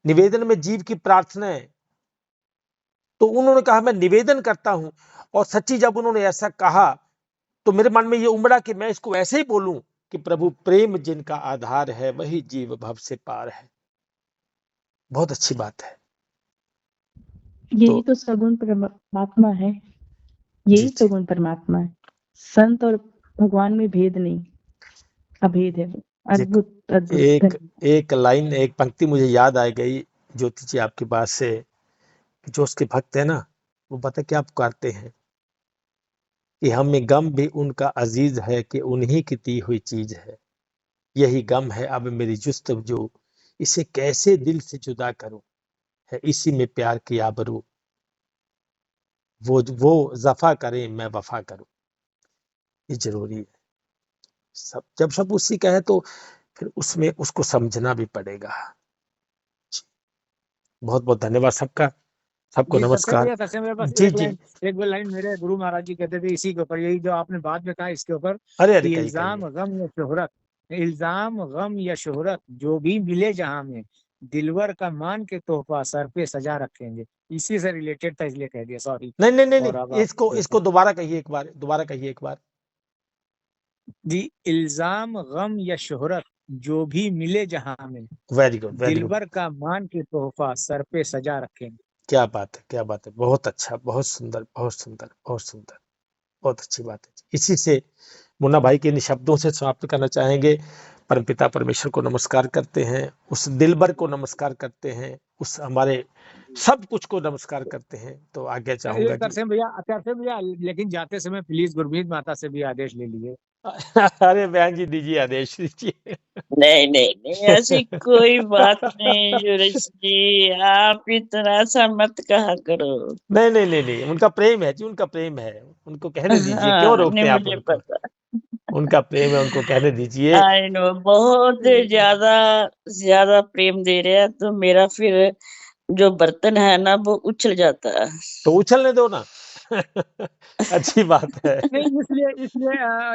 निवेदन में जीव की प्रार्थना है। तो उन्होंने कहा मैं निवेदन करता हूं, और सच्ची जब उन्होंने ऐसा कहा तो मेरे मन में ये उमड़ा कि मैं इसको ऐसे ही बोलूं कि प्रभु प्रेम जिनका आधार है वही जीव भव से पार है। बहुत अच्छी बात है। यही तो सगुण परमात्मा है, यही सगुण परमात्मा है। संत और भगवान में भेद नहीं, अभेद है। अद्भुत अद्भुत। एक लाइन, एक पंक्ति मुझे याद आ गई ज्योति जी आपकी बात से, जो उसके भक्त है ना, वो पता क्या पुकारते हैं कि हमें गम भी उनका अजीज है कि उन्हीं की दी हुई चीज है, यही गम है अब मेरी जुस्तजू, इसे कैसे दिल से जुदा करूं, है इसी में प्यार की आबरू, वो जफा करे मैं वफा करूं। ये जरूरी है। जब सब उसी का है तो फिर उसमें उसको समझना भी पड़ेगा। बहुत बहुत धन्यवाद सबका, सबको नमस्कार। जी जी, एक लाइन मेरे गुरु महाराज जी कहते थे इसी के ऊपर, यही जो आपने बाद में कहा इसके ऊपर, अरे कि इल्जाम गम या शोहरत, इल्जाम गम या शोहरत जो भी मिले जहां में, दिलवर का मान के तोहफा सर पे सजा रखेंगे। इसी से रिलेटेड था इसलिए कह दिया, सॉरी। नहीं, इसको दोबारा कहिए एक बार, दोबारा कहिए एक बार। जी, इल्जाम गम या शोहरत जो भी मिले जहां में, वेरी गुड, वेरी गुड। दिलबर का मान के तोहफा सर पे सजा रखेंगे। क्या बात है, क्या बात है, बहुत अच्छा, बहुत सुंदर, बहुत सुंदर, बहुत सुंदर, बहुत अच्छी बात है। इसी से मुन्ना भाई के इन शब्दों से समाप्त करना चाहेंगे। परमपिता परमेश्वर को नमस्कार करते हैं, उस दिलबर को नमस्कार करते हैं, उस हमारे सब कुछ को नमस्कार करते हैं। तो आगे चाहूंगा भैया, लेकिन जाते समय प्लीज गुरमीत माता से भी आदेश ले लीजिए। अरे बहन जी दीजिए, आदेश दीजिए। नहीं, ऐसी कोई बात नहीं जुरेश जी, आप इतना सा मत कहा करो। नहीं, उनका प्रेम है जी, उनका प्रेम है, उनको कहने दीजिए। क्यों रोकते हैं आप मुझे उनको? पता, उनका प्रेम है, उनको कहने दीजिए। आई नो, बहुत ज्यादा प्रेम दे रहे हैं तो मेरा फिर जो बर्तन है ना वो उछल जाता है। तो उछलने दो ना। अच्छी बात है। नहीं,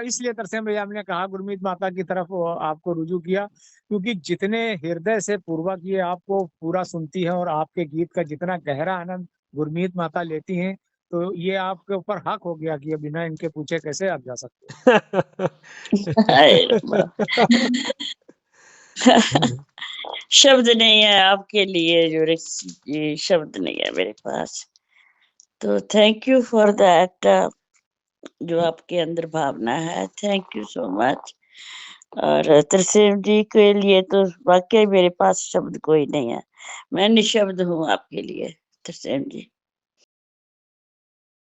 इसलिए तरसेम भैया हमने कहा गुरमीत माता की तरफ आपको रुजू किया, क्योंकि जितने हृदय से पूर्वक ये आपको पूरा सुनती है और आपके गीत का जितना गहरा आनंद गुरमीत माता लेती हैं, तो ये आपके ऊपर हक हो गया कि बिना इनके पूछे कैसे आप जा सकते शब्द नहीं है आपके लिए जुरेश जी, शब्द नहीं है मेरे पास। तो थैंक यू फॉर दैट, जो आपके अंदर भावना है, थैंक यू सो मच। और तरसेम जी के लिए तो वाकई मेरे पास शब्द कोई नहीं है, मैं निशब्द हूँ आपके लिए तरसेम जी।